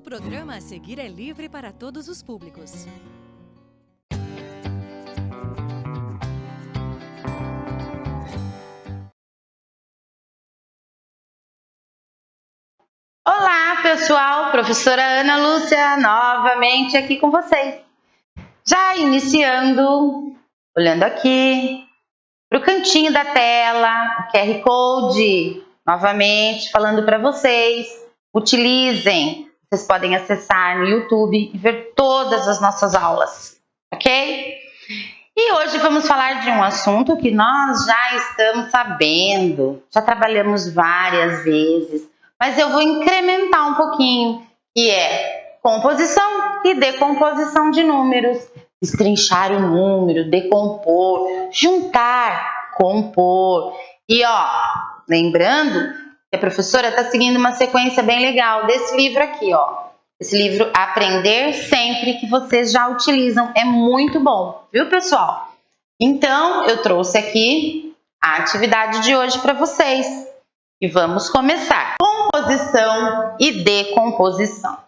O programa a seguir é livre para todos os públicos. Olá, pessoal! Professora Ana Lúcia, novamente aqui com vocês. Já iniciando, olhando aqui para o cantinho da tela, o QR Code, novamente falando para vocês, utilizem. Vocês podem acessar no YouTube e ver todas as nossas aulas, ok? E hoje vamos falar de um assunto que nós já estamos sabendo, já trabalhamos várias vezes, mas eu vou incrementar um pouquinho, que é composição e decomposição de números. Destrinchar o número, decompor, juntar, compor. E lembrando que a professora está seguindo uma sequência bem legal desse livro aqui, Esse livro Aprender Sempre, que vocês já utilizam, é muito bom, viu, pessoal? Então, eu trouxe aqui a atividade de hoje para vocês. E vamos começar. Composição e decomposição.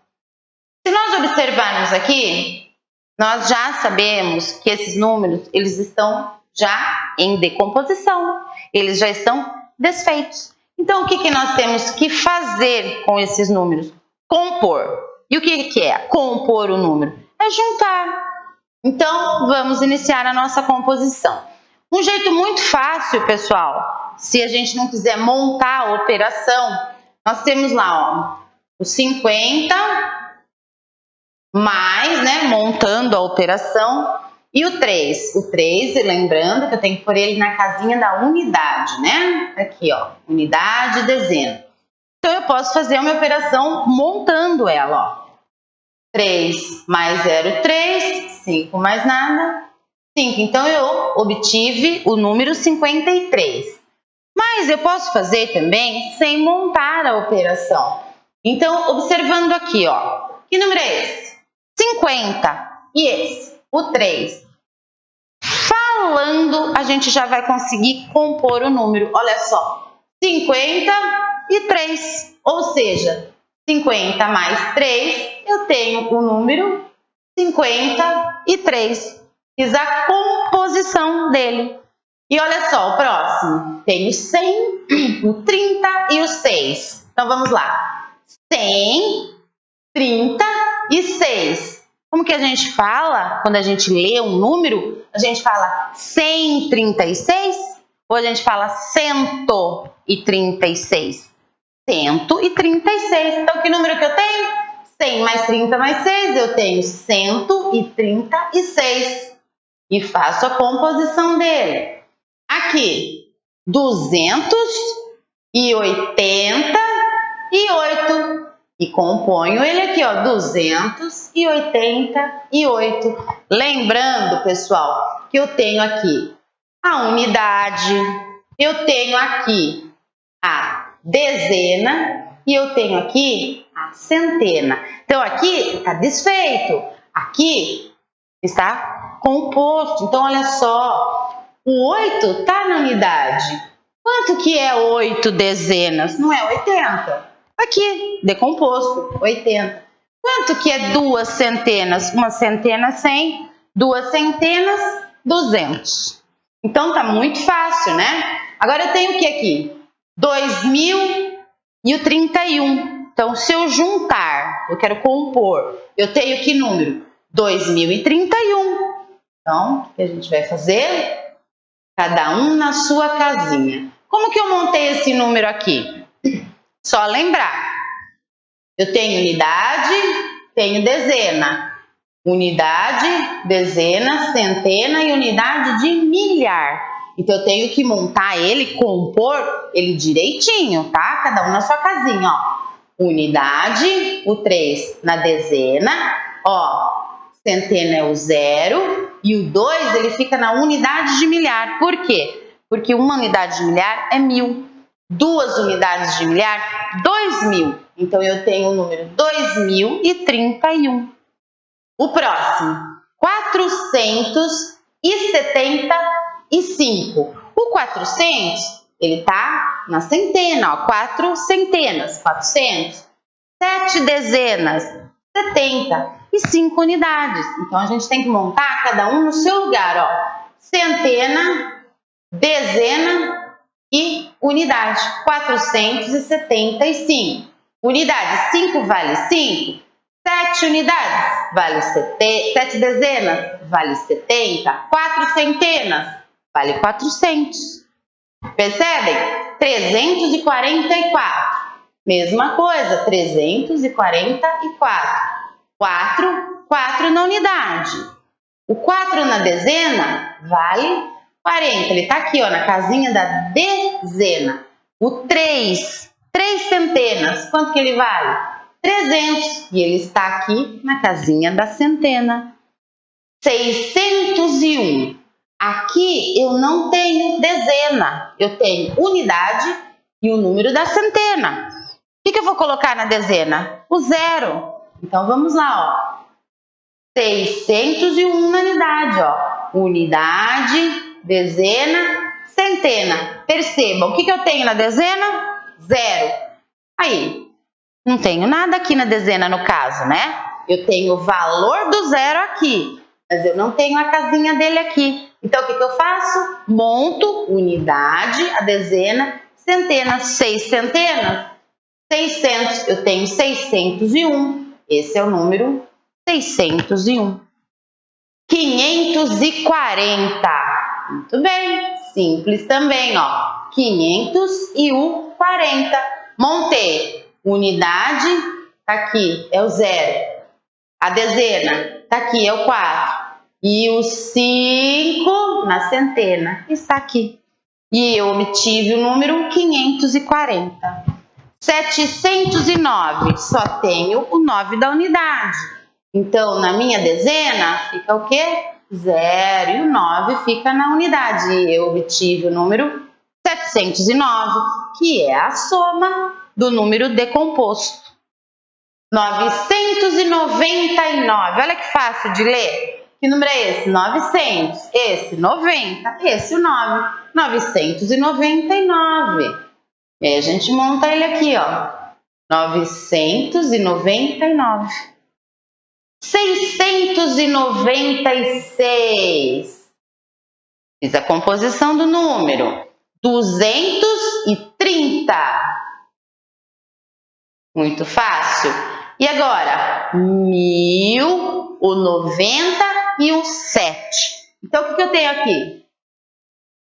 Se nós observarmos aqui, nós já sabemos que esses números, eles estão já em decomposição, eles já estão desfeitos. Então, o que nós temos que fazer com esses números? Compor. E o que é compor o número? É juntar. Então, vamos iniciar a nossa composição. Um jeito muito fácil, pessoal, se a gente não quiser montar a operação, nós temos lá, o 50 mais, montando a operação, e o 3. O 3, lembrando que eu tenho que pôr ele na casinha da unidade, Aqui, unidade, dezena. Então, eu posso fazer uma operação montando ela, 3 mais 0, 3, 5 mais nada, 5. Então, eu obtive o número 53. Mas eu posso fazer também sem montar a operação. Então, observando aqui, que número é esse? 50. E esse? O 3. Falando, a gente já vai conseguir compor o número. Olha só, 53. Ou seja, 50 mais 3, eu tenho o número 53. Fiz a composição dele. E olha só, o próximo. Tenho 100, o 30 e o 6. Então, vamos lá. 100, 30 e 6. Como que a gente fala quando a gente lê um número? A gente fala 136 ou a gente fala 136? 136. Então, que número que eu tenho? 100 mais 30 mais 6, eu tenho 136. E faço a composição dele. Aqui, 288. E componho ele aqui, 288. Lembrando, pessoal, que eu tenho aqui a unidade, eu tenho aqui a dezena e eu tenho aqui a centena. Então, aqui está desfeito, aqui está composto. Então, olha só, o 8 está na unidade. Quanto que é 8 dezenas? Não é 80? Aqui, decomposto, 80. Quanto que é 2 centenas? Uma centena, 100. 2 centenas, 200. Então, tá muito fácil, Agora, eu tenho o que aqui? 2000 e o 31. Então, se eu juntar, eu quero compor, eu tenho que número? 2031. Então, o que a gente vai fazer? Cada um na sua casinha. Como que eu montei esse número aqui? Só lembrar. Eu tenho unidade, tenho dezena. Unidade, dezena, centena e unidade de milhar. Então, eu tenho que montar ele, compor ele direitinho, tá? Cada um na sua casinha, Unidade, o 3 na dezena, centena é o 0 e o 2 ele fica na unidade de milhar. Por quê? Porque uma unidade de milhar é 1000. 2 unidades de milhar, 2000. Então, eu tenho o número 2031. O próximo, 475. O 400, ele tá na centena, 4 centenas, 400. 7 dezenas, 75 unidades. Então, a gente tem que montar cada um no seu lugar, ó. Centena, dezena e unidade. 475. Unidade, 5 vale 5. 7 unidades, vale 7 dezenas, vale 70. 4 centenas, vale 400. Percebem? 344. Mesma coisa, 344. 4 na unidade. O 4 na dezena vale 40. Ele está aqui, ó, na casinha da dezena. O 3 centenas, quanto que ele vale? 300. E ele está aqui na casinha da centena. 601. Aqui eu não tenho dezena, eu tenho unidade e o número da centena. O que eu vou colocar na dezena? O 0. Então, vamos lá, ó. 601 na unidade, ó. Unidade, dezena, centena. Percebam, o que eu tenho na dezena? 0. Aí, não tenho nada aqui na dezena no caso, né? Eu tenho o valor do 0 aqui, mas eu não tenho a casinha dele aqui. Então, o que eu faço? Monto unidade, a dezena, centena. 6 centenas, 600. Eu tenho 601. Esse é o número 601. 540. Muito bem. Simples também, ó. 540. Montei. Unidade, tá aqui, é o 0. A dezena, tá aqui, é o 4. E o 5 na centena está aqui. E eu obtive o número 540. 709, só tenho o 9 da unidade. Então, na minha dezena, fica o quê? 0 e o 9 fica na unidade. E eu obtive o número 709, que é a soma do número decomposto. 999, olha que fácil de ler. Que número é esse? 900. Esse, 90. Esse, o 9. 999. E aí a gente monta ele aqui, ó. 999. 696. Fiz a composição do número. 230. Muito fácil. E agora? 1000, o 90 e o 7. Então, o que eu tenho aqui?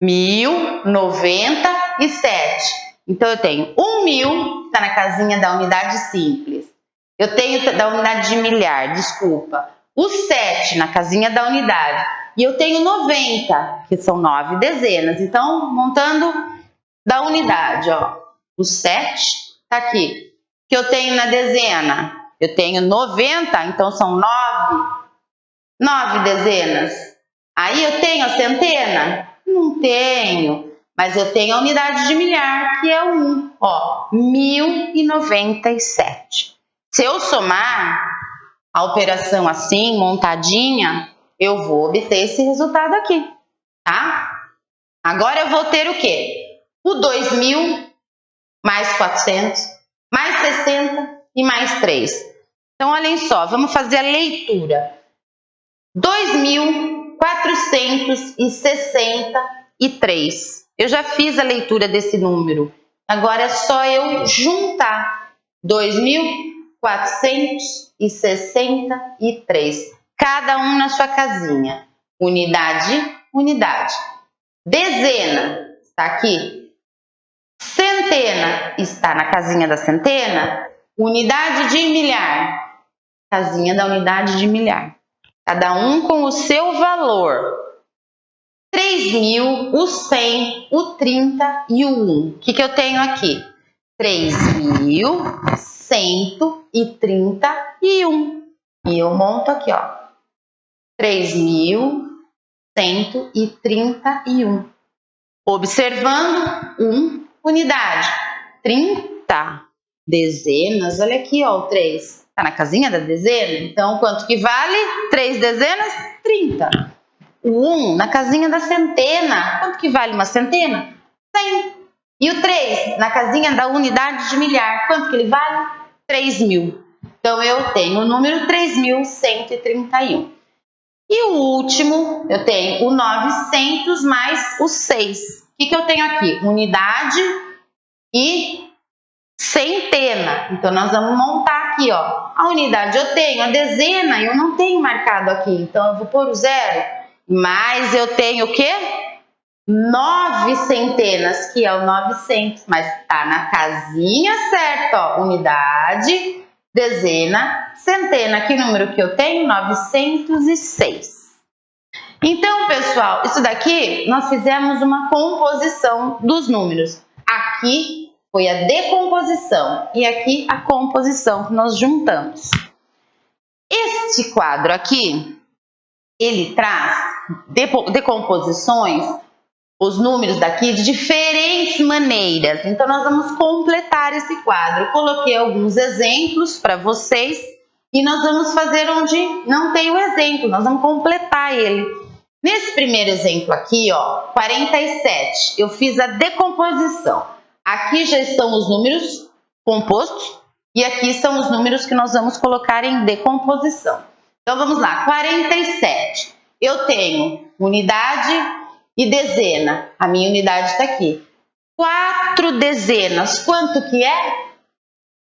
1097. Então, eu tenho 1000, que está na casinha da unidade simples. Eu tenho da unidade de milhar, desculpa. O 7 na casinha da unidade. E eu tenho 90, que são 9 dezenas. Então, montando da unidade, ó. O 7 está aqui. O que eu tenho na dezena? Eu tenho 90, então são 9 dezenas. Aí eu tenho a centena? Não tenho, mas eu tenho a unidade de milhar, que é o 1, ó, 1097. Se eu somar a operação assim, montadinha, eu vou obter esse resultado aqui, tá? Agora eu vou ter o quê? O 2000 mais 400, mais 60 e mais 3. Então, olhem só, vamos fazer a leitura. 2.463. Eu já fiz a leitura desse número. Agora é só eu juntar. 2.463. Cada um na sua casinha. Unidade, unidade. Dezena está aqui. Centena está na casinha da centena. Unidade de milhar. Casinha da unidade de milhar. Cada um com o seu valor. 3.000, o 100, o 30 e o 1. O que eu tenho aqui? 3.131. E eu monto aqui, ó. 3.131. Observando, 1 unidade. 30 dezenas. Olha aqui, ó, o 3. Está na casinha da dezena? Então, quanto que vale? 3 dezenas? 30. O 1 na casinha da centena. Quanto que vale uma centena? 100. E o 3 na casinha da unidade de milhar. Quanto que ele vale? 3.000. Então, eu tenho o número 3.131. E o último, eu tenho o 900 mais o 6. O que eu tenho aqui? Unidade e centena. Então, nós vamos montar aqui, ó. A unidade eu tenho, a dezena eu não tenho marcado aqui. Então, eu vou pôr o 0. Mas eu tenho o quê? 9 centenas, que é o 900. Mas tá na casinha certa, ó. Unidade, dezena, centena. Que número que eu tenho? 906. Então, pessoal, isso daqui nós fizemos uma composição dos números. Aqui foi a decomposição e aqui a composição que nós juntamos. Este quadro aqui, ele traz decomposições, os números daqui de diferentes maneiras. Então, nós vamos completar esse quadro. Eu coloquei alguns exemplos para vocês e nós vamos fazer onde não tem o exemplo, nós vamos completar ele. Nesse primeiro exemplo aqui, ó, 47, eu fiz a decomposição. Aqui já estão os números compostos e aqui são os números que nós vamos colocar em decomposição. Então, vamos lá, 47. Eu tenho unidade e dezena. A minha unidade está aqui. 4 dezenas, quanto que é?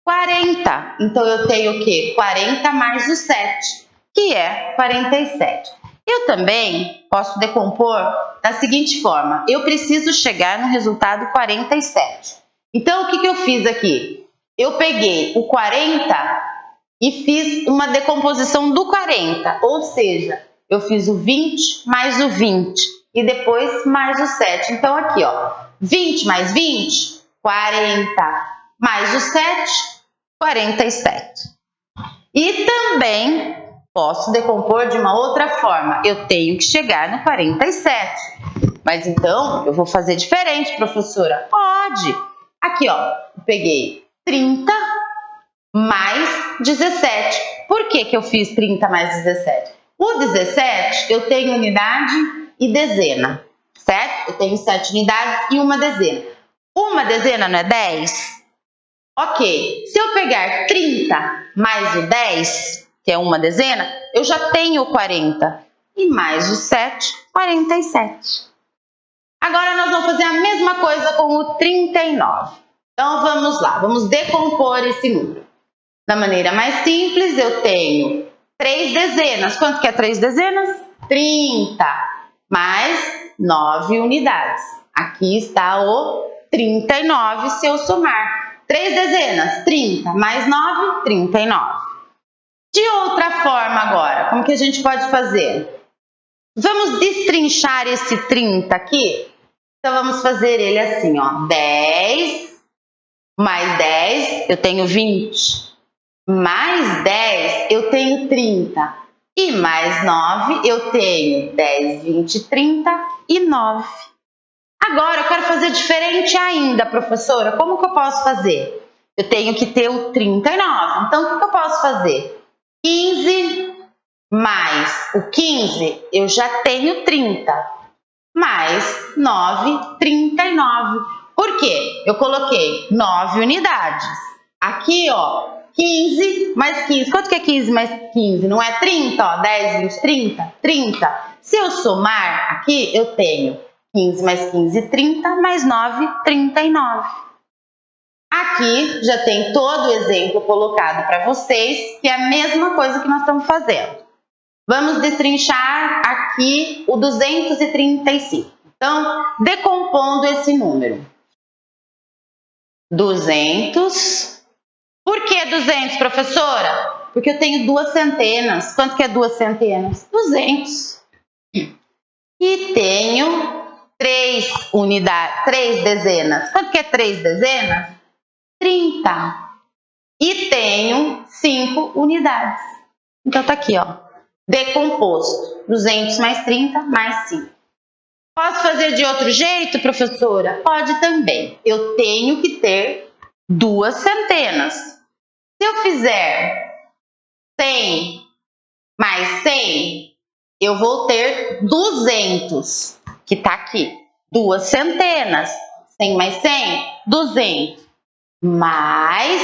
40. Então, eu tenho o quê? 40 mais o 7, que é 47. Eu também posso decompor da seguinte forma. Eu preciso chegar no resultado 47. Então, o que eu fiz aqui? Eu peguei o 40 e fiz uma decomposição do 40. Ou seja, eu fiz o 20 mais o 20 e depois mais o 7. Então, aqui, ó, 20 mais 20, 40 mais o 7, 47. E também posso decompor de uma outra forma. Eu tenho que chegar no 47. Mas então, eu vou fazer diferente, professora? Pode. Aqui, ó, eu peguei 30 mais 17. Por que eu fiz 30 mais 17? O 17, eu tenho unidade e dezena, certo? Eu tenho 7 unidades e uma dezena. Uma dezena não é 10? Ok, se eu pegar 30 mais o 10, que é uma dezena, eu já tenho 40. E mais o 7, 47. Agora, nós vamos fazer a mesma coisa com o 39. Então, vamos lá, vamos decompor esse número. Da maneira mais simples, eu tenho 3 dezenas. Quanto que é 3 dezenas? 30, mais 9 unidades. Aqui está o 39 se eu somar. 3 dezenas, 30, mais 9, 39. De outra forma agora, como que a gente pode fazer? Vamos destrinchar esse 30 aqui? Então, vamos fazer ele assim, ó. 10 mais 10, eu tenho 20. Mais 10, eu tenho 30. E mais 9, eu tenho 10, 20, 30 e 9. Agora, eu quero fazer diferente ainda, professora. Como que eu posso fazer? Eu tenho que ter o 39. Então, o que eu posso fazer? 15 mais o 15, eu já tenho 30. Mais 9, 39. Por quê? Eu coloquei 9 unidades. Aqui, ó, 15 mais 15. Quanto que é 15 mais 15? Não é 30, ó, 10, 20, 30? 30. Se eu somar aqui, eu tenho 15 mais 15, 30, mais 9, 39. Aqui já tem todo o exemplo colocado para vocês, que é a mesma coisa que nós estamos fazendo. Vamos destrinchar aqui o 235. Então, decompondo esse número. 200. Por que 200, professora? Porque eu tenho 2 centenas. Quanto que é 2 centenas? 200. E tenho 3 unidades, 3 dezenas. Quanto que é 3 dezenas? 30. E tenho 5 unidades. Então, tá aqui, ó. Decomposto. 200 mais 30 mais 5. Posso fazer de outro jeito, professora? Pode também. Eu tenho que ter 2 centenas. Se eu fizer 100 mais 100, eu vou ter 200, que tá aqui. 2 centenas. 100 mais 100, 200. Mais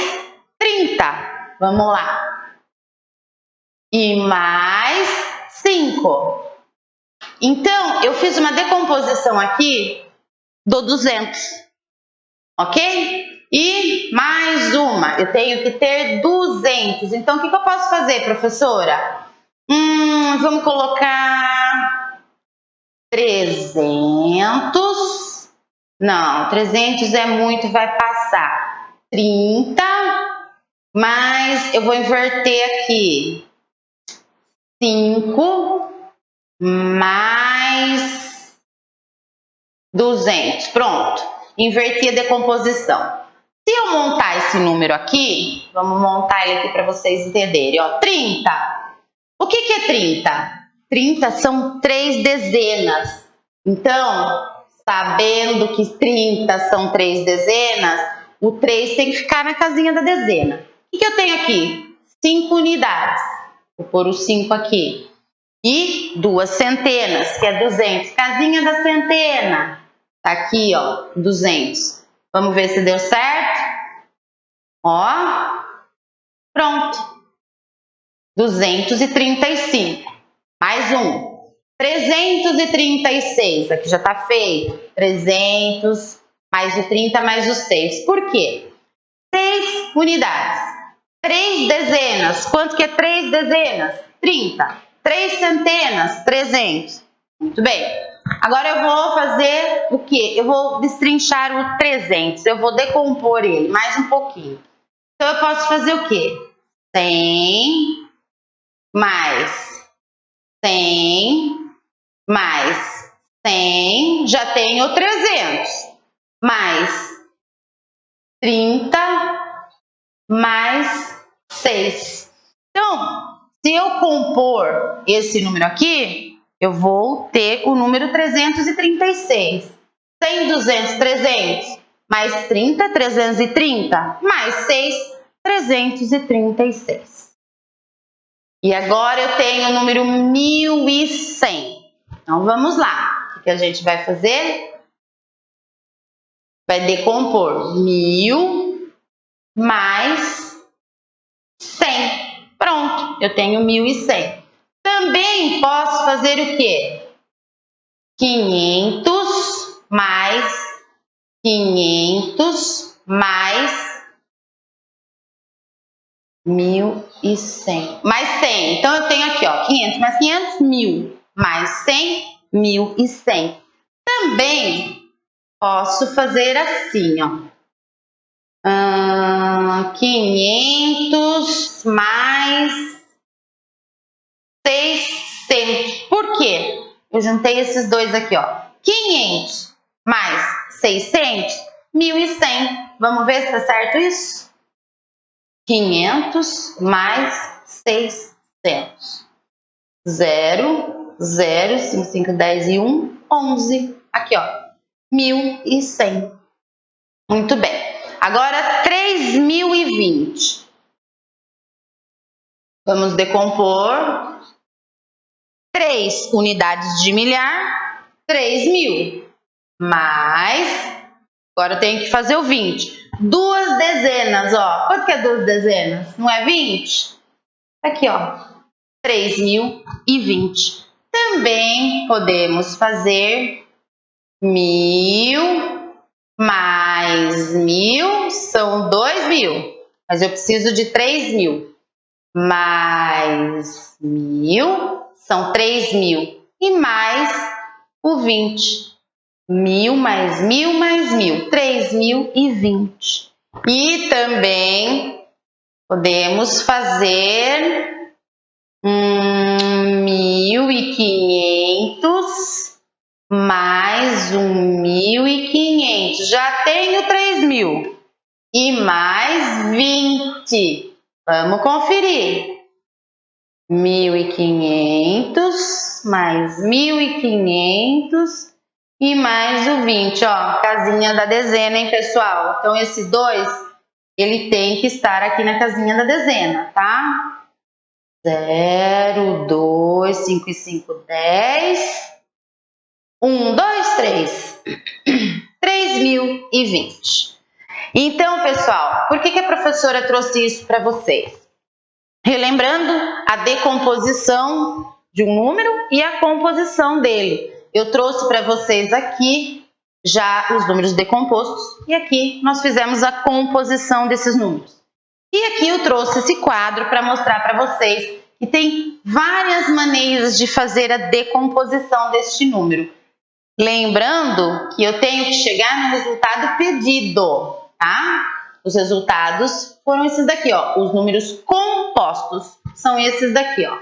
30. Vamos lá. E mais 5. Então, eu fiz uma decomposição aqui do 200, ok? E mais uma, eu tenho que ter 200. Então, o que eu posso fazer, professora? Vamos colocar 300. Não, 300 é muito, vai passar. 30, mas eu vou inverter aqui. 5 mais 200. Pronto, inverti a decomposição. Se eu montar esse número aqui, vamos montar ele aqui para vocês entenderem, ó, 30. O que é 30? 30 são 3 dezenas. Então, sabendo que 30 são 3 dezenas, o 3 tem que ficar na casinha da dezena. O que eu tenho aqui? 5 unidades. Vou pôr o 5 aqui. E 2 centenas, que é 200. Casinha da centena. Tá aqui, ó, 200. Vamos ver se deu certo? Ó, pronto. 235. Mais um. 336. Aqui já tá feito. 300, mais o 30, mais o 6. Por quê? 6 unidades. 3 dezenas. Quanto que é 3 dezenas? 30. 3 centenas? 300. Muito bem. Agora eu vou fazer o quê? Eu vou destrinchar o 300. Eu vou decompor ele mais um pouquinho. Então, eu posso fazer o quê? 100 mais 100 mais 100, já tenho 300. Mais 30 mais 6. Então, se eu compor esse número aqui, eu vou ter o número 336. 100, 200, 300, mais 30, 330, mais 6, 336. E agora eu tenho o número 1100. Então, vamos lá. O que a gente vai fazer? Vai decompor 1000 mais 100. Pronto, eu tenho 1100. Também posso fazer o quê? 500 mais 500 mais 1100. Mais 100. Então, eu tenho aqui, ó, 500 mais 500, 1000. Mais 100, 1100. Também posso fazer assim, ó. 500 mais 600. Por quê? Eu juntei esses dois aqui, ó. 500 mais 600, 1100. Vamos ver se tá certo isso? 500 mais 600. 0, 0, 5, 5, 10 e 1, 11. Aqui, ó. 1100. Muito bem. Agora, 3020. Vamos decompor. 3 unidades de milhar, 3.000. Mais, agora eu tenho que fazer o 20. 2 dezenas, ó. Quanto que é 2 dezenas? Não é 20? Aqui, ó. 3020. Também podemos fazer 1000 mais 1000 são 2000. Mas eu preciso de 3000. Mais 1000 são 3000. E mais o 20. 1000 mais 1000 mais 1000. 3020. E também podemos fazer 1500 mais 1500. Já tenho 3000. E mais 20. Vamos conferir. 1500 mais 1500 e mais o 20. Ó, casinha da dezena, hein, pessoal? Então, esse 2, ele tem que estar aqui na casinha da dezena, tá? 0, 2, 5 e 5, 10. 1, 2, 3. 3020. Então, pessoal, por que a professora trouxe isso para vocês? Relembrando a decomposição de um número e a composição dele. Eu trouxe para vocês aqui já os números decompostos e aqui nós fizemos a composição desses números. E aqui eu trouxe esse quadro para mostrar para vocês que tem várias maneiras de fazer a decomposição deste número. Lembrando que eu tenho que chegar no resultado pedido, tá? Os resultados foram esses daqui, ó. Os números compostos são esses daqui, ó.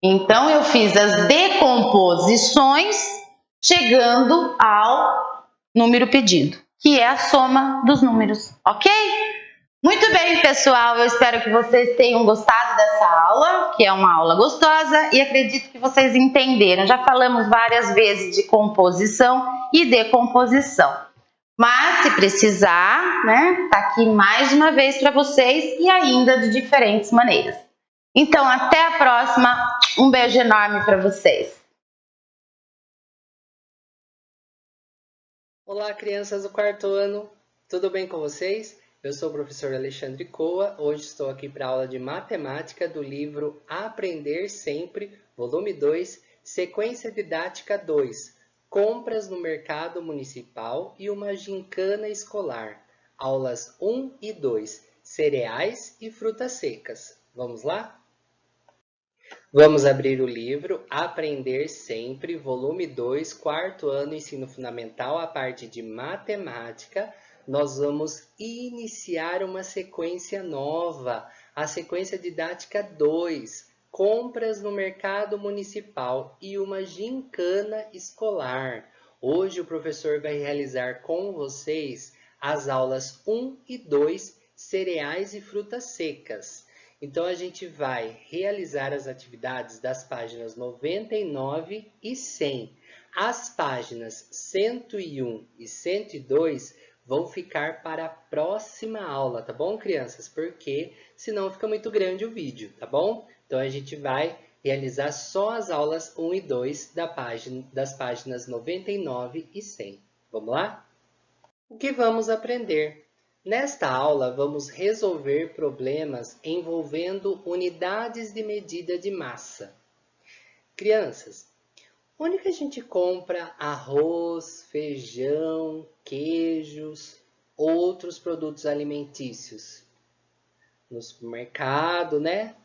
Então, eu fiz as decomposições chegando ao número pedido, que é a soma dos números, ok? Muito bem, pessoal, eu espero que vocês tenham gostado dessa aula, que é uma aula gostosa, e acredito que vocês entenderam. Já falamos várias vezes de composição e decomposição. Mas, se precisar, né, tá aqui mais uma vez para vocês e ainda de diferentes maneiras. Então, até a próxima. Um beijo enorme para vocês. Olá, crianças do quarto ano, tudo bem com vocês? Eu sou o professor Alexandre Coa, hoje estou aqui para a aula de matemática do livro Aprender Sempre, volume 2, sequência didática 2, compras no mercado municipal e uma gincana escolar, aulas 1 e 2, cereais e frutas secas. Vamos lá? Vamos abrir o livro Aprender Sempre, volume 2, quarto ano, ensino fundamental, a parte de matemática. Nós vamos iniciar uma sequência nova, a sequência didática 2, compras no mercado municipal e uma gincana escolar. Hoje o professor vai realizar com vocês as aulas 1 e 2, cereais e frutas secas. Então, a gente vai realizar as atividades das páginas 99 e 100. As páginas 101 e 102 vão ficar para a próxima aula, tá bom, crianças? Porque senão fica muito grande o vídeo, tá bom? Então, a gente vai realizar só as aulas 1 e 2 das páginas 99 e 100. Vamos lá? O que vamos aprender? Nesta aula, vamos resolver problemas envolvendo unidades de medida de massa. Crianças, onde que a gente compra arroz, feijão, queijos, outros produtos alimentícios? No supermercado, né?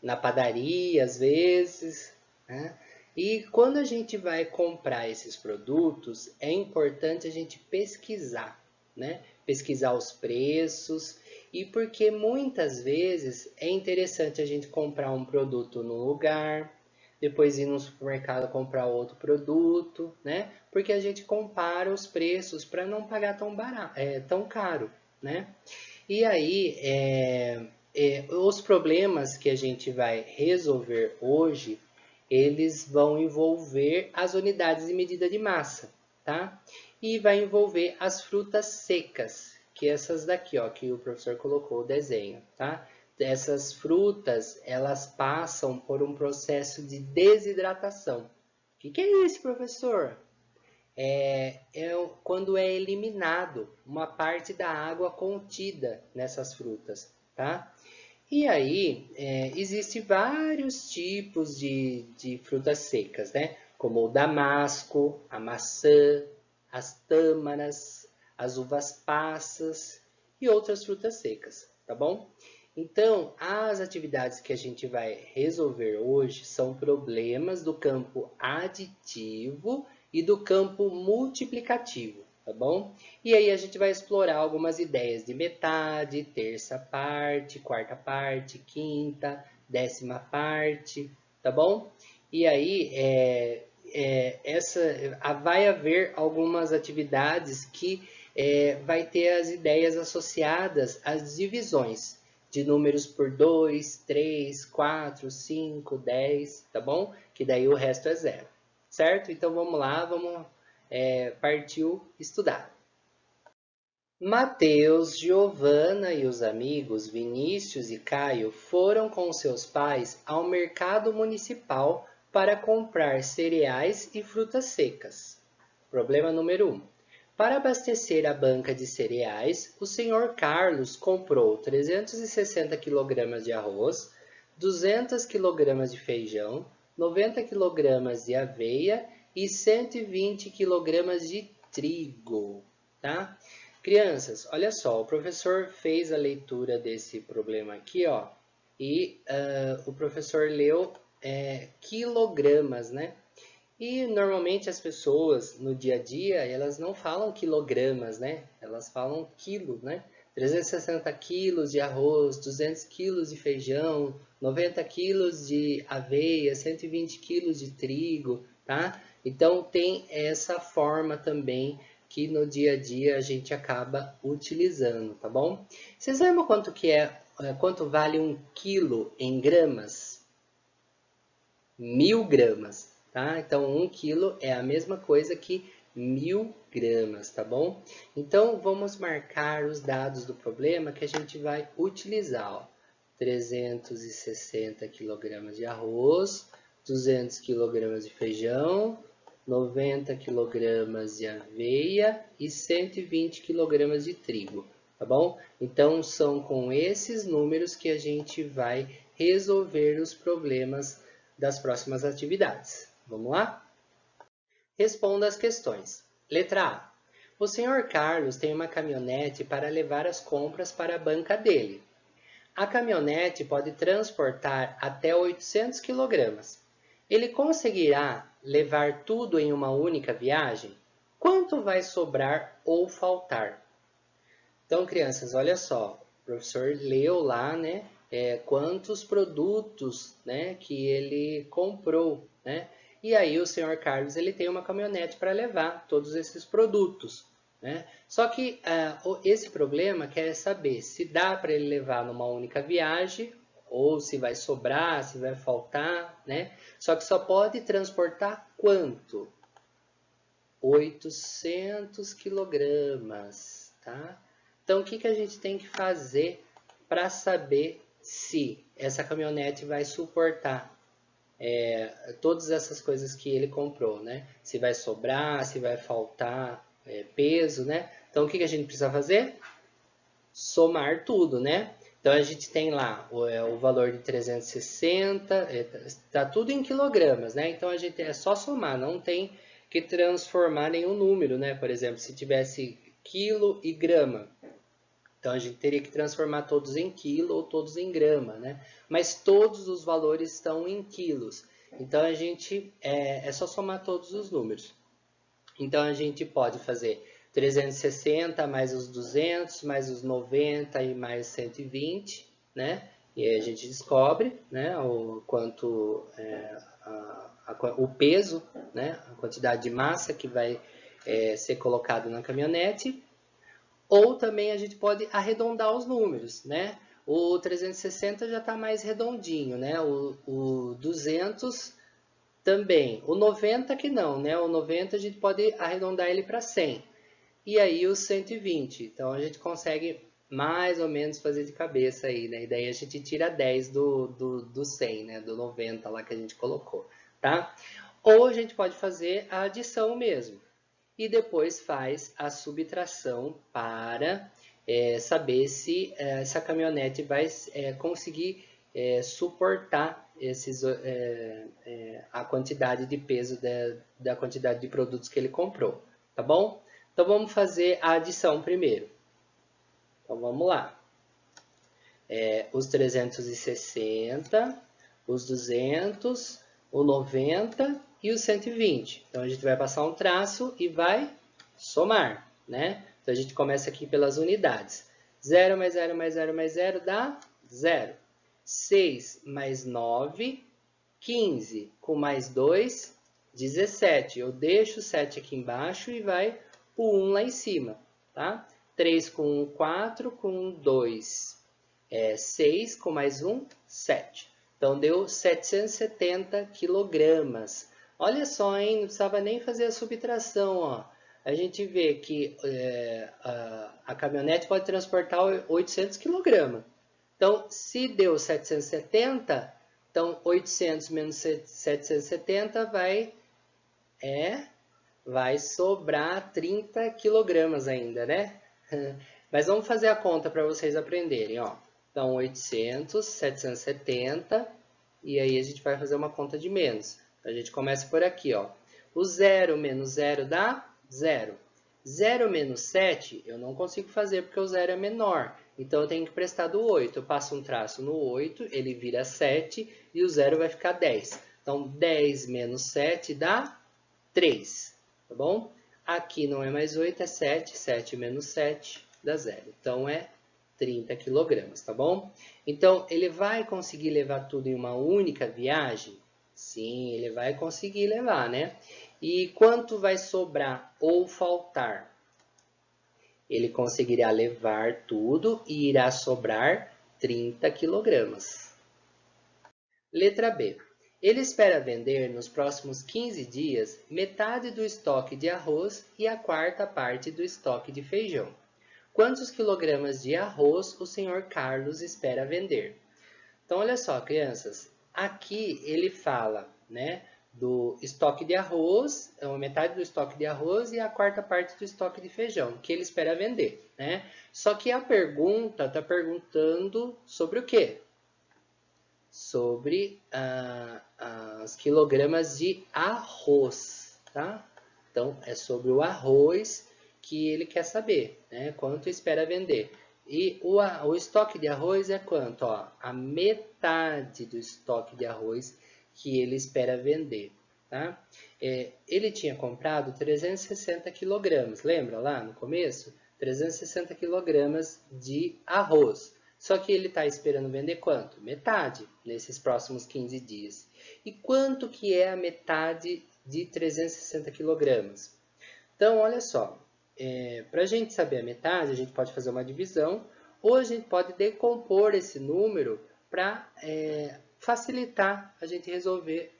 Na padaria, às vezes, né? E quando a gente vai comprar esses produtos, é importante a gente pesquisar, né? Pesquisar os preços e porque muitas vezes é interessante a gente comprar um produto num lugar, depois ir no supermercado comprar outro produto, né? Porque a gente compara os preços para não pagar tão barato, tão caro, né? E aí, os problemas que a gente vai resolver hoje, eles vão envolver as unidades de medida de massa, tá? E vai envolver as frutas secas, que essas daqui, ó, que o professor colocou o desenho, tá? Essas frutas, elas passam por um processo de desidratação. O que é isso, professor? É quando é eliminado uma parte da água contida nessas frutas, tá? E aí, existem vários tipos de frutas secas, né? Como o damasco, a maçã, as tâmaras, as uvas passas e outras frutas secas, tá bom? Então, as atividades que a gente vai resolver hoje são problemas do campo aditivo e do campo multiplicativo, tá bom? E aí a gente vai explorar algumas ideias de metade, terça parte, quarta parte, quinta, décima parte, tá bom? E aí vai haver algumas atividades que vai ter as ideias associadas às divisões de números por 2, 3, 4, 5, 10, tá bom? Que daí o resto é zero, certo? Então vamos lá, partiu estudar. Mateus, Giovana e os amigos Vinícius e Caio foram com seus pais ao mercado municipal para comprar cereais e frutas secas. Problema número 1. Para abastecer a banca de cereais, o Sr. Carlos comprou 360 kg de arroz, 200 kg de feijão, 90 kg de aveia e 120 kg de trigo, tá? Crianças, olha só, o professor fez a leitura desse problema aqui, ó, e o professor leu quilogramas, né? E normalmente as pessoas no dia a dia, elas não falam quilogramas, né? Elas falam quilo, né? 360 quilos de arroz, 200 quilos de feijão, 90 quilos de aveia, 120 quilos de trigo, tá? Então tem essa forma também que no dia a dia a gente acaba utilizando, tá bom? Vocês lembram quanto vale 1 quilo em gramas? 1000 gramas, tá? Então 1 quilo é a mesma coisa que 1000 gramas, tá bom? Então vamos marcar os dados do problema que a gente vai utilizar, ó. 360 kg de arroz, 200 kg de feijão, 90 kg de aveia e 120 kg de trigo, tá bom? Então são com esses números que a gente vai resolver os problemas das próximas atividades. Vamos lá? Responda as questões. Letra A. O Sr. Carlos tem uma caminhonete para levar as compras para a banca dele. A caminhonete pode transportar até 800 kg. Ele conseguirá levar tudo em uma única viagem? Quanto vai sobrar ou faltar? Então, crianças, olha só. O professor leu lá, né? Quantos produtos, né, que ele comprou, né? E aí o Sr. Carlos ele tem uma caminhonete para levar todos esses produtos, né? Só que esse problema quer saber se dá para ele levar numa única viagem ou se vai sobrar, se vai faltar, né? Só que só pode transportar quanto? 800 quilogramas, tá? Então o que a gente tem que fazer para saber se essa caminhonete vai suportar todas essas coisas que ele comprou, né? Se vai sobrar, se vai faltar peso, né? Então, o que a gente precisa fazer? Somar tudo, né? Então, a gente tem lá o valor de 360, tá tudo em quilogramas, né? Então, a gente é só somar, não tem que transformar nenhum número, né? Por exemplo, se tivesse quilo e grama, então a gente teria que transformar todos em quilo ou todos em grama, né? Mas todos os valores estão em quilos. Então a gente é só somar todos os números. Então a gente pode fazer 360 mais os 200, mais os 90 e mais 120, né? E aí a gente descobre, né, o quanto o peso, né, a quantidade de massa que vai ser colocado na caminhonete. Ou também a gente pode arredondar os números, né? O 360 já está mais redondinho, né? O 200 também. O 90 que não, né? O 90 a gente pode arredondar ele para 100. E aí o 120. Então a gente consegue mais ou menos fazer de cabeça aí, né? E daí a gente tira 10 do 100, né? Do 90 lá que a gente colocou, tá? Ou a gente pode fazer a adição mesmo. E depois faz a subtração para saber se essa caminhonete vai conseguir suportar a quantidade de peso da quantidade de produtos que ele comprou, tá bom? Então vamos fazer a adição primeiro. Então vamos lá. Os 360, os 200, o 90 e o 120. Então a gente vai passar um traço e vai somar, né? Então a gente começa aqui pelas unidades. 0 mais 0 mais 0 mais 0 dá 0. 6 mais 9, 15. Com mais 2, 17. Eu deixo o 7 aqui embaixo e vai o 1 lá em cima, tá? 3 com 1, 4, com 2, 6, com mais 1, 7. Então, deu 770 quilogramas. Olha só, hein? Não precisava nem fazer a subtração, ó. A gente vê que a caminhonete pode transportar 800 quilogramas. Então, se deu 770, então 800 menos 770 vai sobrar 30 quilogramas ainda, né? Mas vamos fazer a conta para vocês aprenderem, ó. Então, 800, 770, e aí a gente vai fazer uma conta de menos. A gente começa por aqui, ó. O 0 menos 0 dá 0. 0 menos 7 eu não consigo fazer porque o 0 é menor. Então, eu tenho que prestar do 8. Eu passo um traço no 8, ele vira 7 e o 0 vai ficar 10. Então, 10 menos 7 dá 3, tá bom? Aqui não é mais 8, é 7. 7 menos 7 dá 0. Então, é 30 quilogramas, tá bom? Então, ele vai conseguir levar tudo em uma única viagem? Sim, ele vai conseguir levar, né? E quanto vai sobrar ou faltar? Ele conseguirá levar tudo e irá sobrar 30 quilogramas. Letra B. Ele espera vender nos próximos 15 dias metade do estoque de arroz e a quarta parte do estoque de feijão. Quantos quilogramas de arroz o Sr. Carlos espera vender? Então, olha só, crianças. Aqui ele fala, né, do estoque de arroz, metade do estoque de arroz e a quarta parte do estoque de feijão, que ele espera vender, né? Só que a pergunta está perguntando sobre o quê? Sobre as quilogramas de arroz, tá? Então, é sobre o arroz que ele quer saber, né? Quanto espera vender. E o estoque de arroz é quanto? Ó, a metade do estoque de arroz que ele espera vender, tá? Ele tinha comprado 360 quilogramas, lembra lá no começo? 360 quilogramas de arroz. Só que ele está esperando vender quanto? Metade nesses próximos 15 dias. E quanto que é a metade de 360 quilogramas? Então, olha só, para a gente saber a metade, a gente pode fazer uma divisão ou a gente pode decompor esse número para facilitar a gente resolver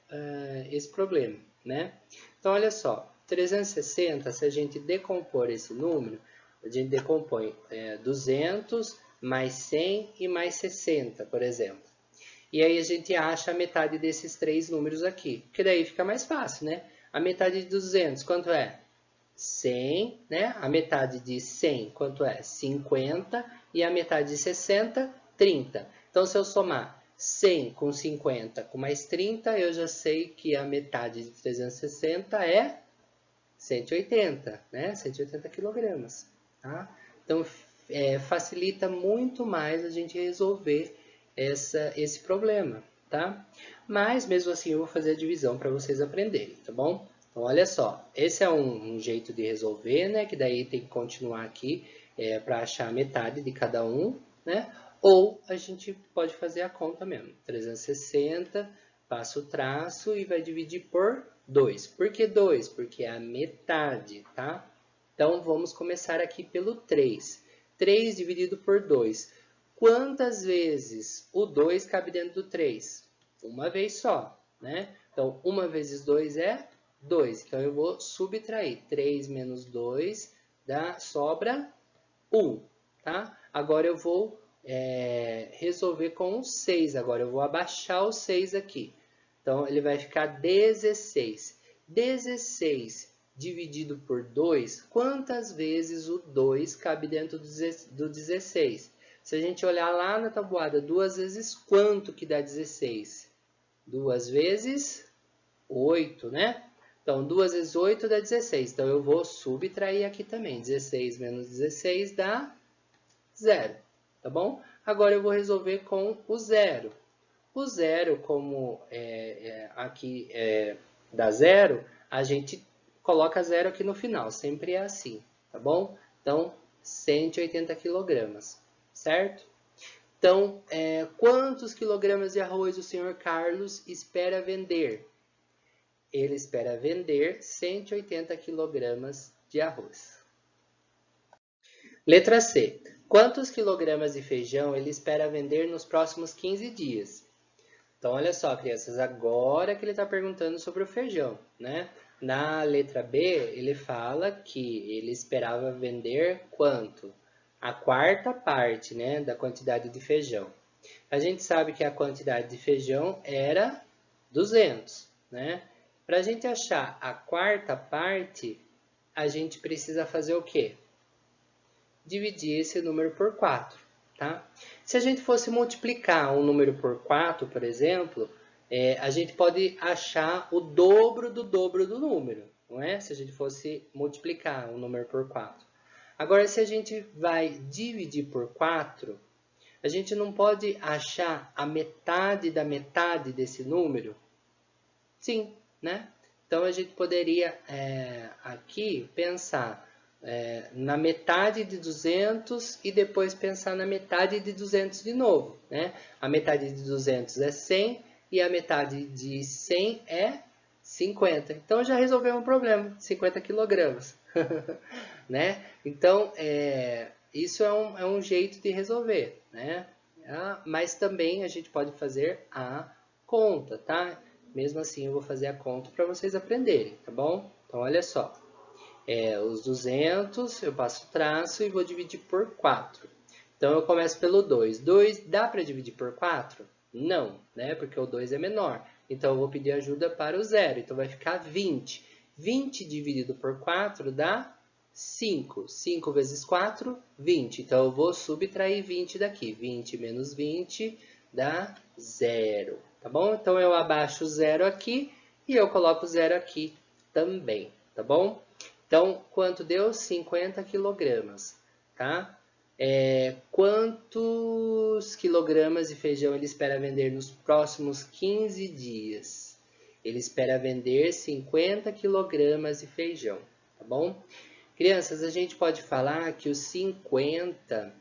esse problema, né? Então, olha só, 360, se a gente decompor esse número, a gente decompõe 200 mais 100 e mais 60, por exemplo. E aí a gente acha a metade desses três números aqui, porque daí fica mais fácil, né? A metade de 200, quanto é? 100, né? A metade de 100, quanto é? 50. E a metade de 60, 30. Então, se eu somar 100 com 50 com mais 30, eu já sei que a metade de 360 é 180, né? 180 quilogramas, tá? Então, facilita muito mais a gente resolver esse problema, tá? Mas, mesmo assim, eu vou fazer a divisão para vocês aprenderem, tá bom? Então, olha só, esse é um jeito de resolver, né? Que daí tem que continuar aqui para achar a metade de cada um, né? Ou a gente pode fazer a conta mesmo. 360, passa o traço e vai dividir por 2. Por que 2? Porque é a metade, tá? Então, vamos começar aqui pelo 3. 3 dividido por 2. Quantas vezes o 2 cabe dentro do 3? Uma vez só, né? Então, 1 vezes 2 é 2. Então, eu vou subtrair. 3 menos 2 sobra 1, tá? Agora, eu vou resolver com o 6. Agora, eu vou abaixar o 6 aqui. Então, ele vai ficar 16. 16 dividido por 2, quantas vezes o 2 cabe dentro do 16? Se a gente olhar lá na tabuada, 2 vezes quanto que dá 16? 2 vezes 8, né? Então, 2 vezes 8 dá 16. Então, eu vou subtrair aqui também. 16 menos 16 dá 0, tá bom? Agora, eu vou resolver com o 0. O 0, como aqui dá 0, a gente coloca 0 aqui no final. Sempre é assim, tá bom? Então, 180 quilogramas, certo? Então, quantos quilogramas de arroz o Sr. Carlos espera vender? Ele espera vender 180 quilogramas de arroz. Letra C. Quantos quilogramas de feijão ele espera vender nos próximos 15 dias? Então, olha só, crianças, agora que ele está perguntando sobre o feijão, né? Na letra B, ele fala que ele esperava vender quanto? A quarta parte, né, da quantidade de feijão. A gente sabe que a quantidade de feijão era 200, né? Para a gente achar a quarta parte, a gente precisa fazer o quê? Dividir esse número por 4. tá? Se a gente fosse multiplicar um número por 4, por exemplo, a gente pode achar o dobro do número, não é? Se a gente fosse multiplicar um número por 4. Agora, se a gente vai dividir por 4, a gente não pode achar a metade da metade desse número? Sim, né? Então, a gente poderia aqui pensar na metade de 200 e depois pensar na metade de 200 de novo, né? A metade de 200 é 100 e a metade de 100 é 50. Então, já resolveu um problema, 50 quilogramas, né? Então, isso é um jeito de resolver, né? Mas também a gente pode fazer a conta, tá? Mesmo assim, eu vou fazer a conta para vocês aprenderem, tá bom? Então, olha só. Os 200, eu passo o traço e vou dividir por 4. Então, eu começo pelo 2. 2 dá para dividir por 4? Não, né? Porque o 2 é menor. Então, eu vou pedir ajuda para o 0. Então, vai ficar 20. 20 dividido por 4 dá 5. 5 vezes 4, 20. Então, eu vou subtrair 20 daqui. 20 menos 20 dá 0. Tá bom? Então, eu abaixo o 0 aqui e eu coloco o 0 aqui também. Tá bom? Então, quanto deu? 50 quilogramas, tá? Quantos quilogramas de feijão ele espera vender nos próximos 15 dias? Ele espera vender 50 quilogramas de feijão, tá bom? Crianças, a gente pode falar que o 50,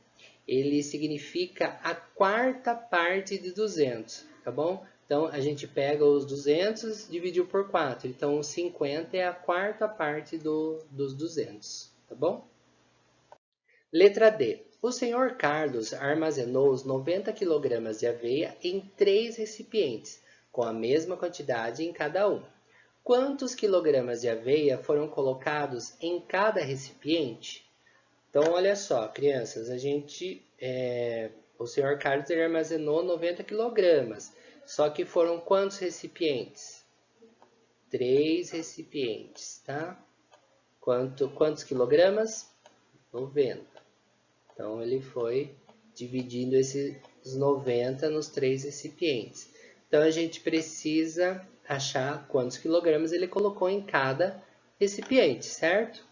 ele significa a quarta parte de 200, tá bom? Então, a gente pega os 200 e dividiu por 4. Então, o 50 é a quarta parte dos 200, tá bom? Letra D. O senhor Carlos armazenou os 90 kg de aveia em 3 recipientes, com a mesma quantidade em cada um. Quantos quilogramas de aveia foram colocados em cada recipiente? Então, olha só, crianças, o senhor Carlos armazenou 90 quilogramas. Só que foram quantos recipientes? 3 recipientes, tá? Quantos quilogramas? 90. Então, ele foi dividindo esses 90 nos 3 recipientes. Então, a gente precisa achar quantos quilogramas ele colocou em cada recipiente, certo?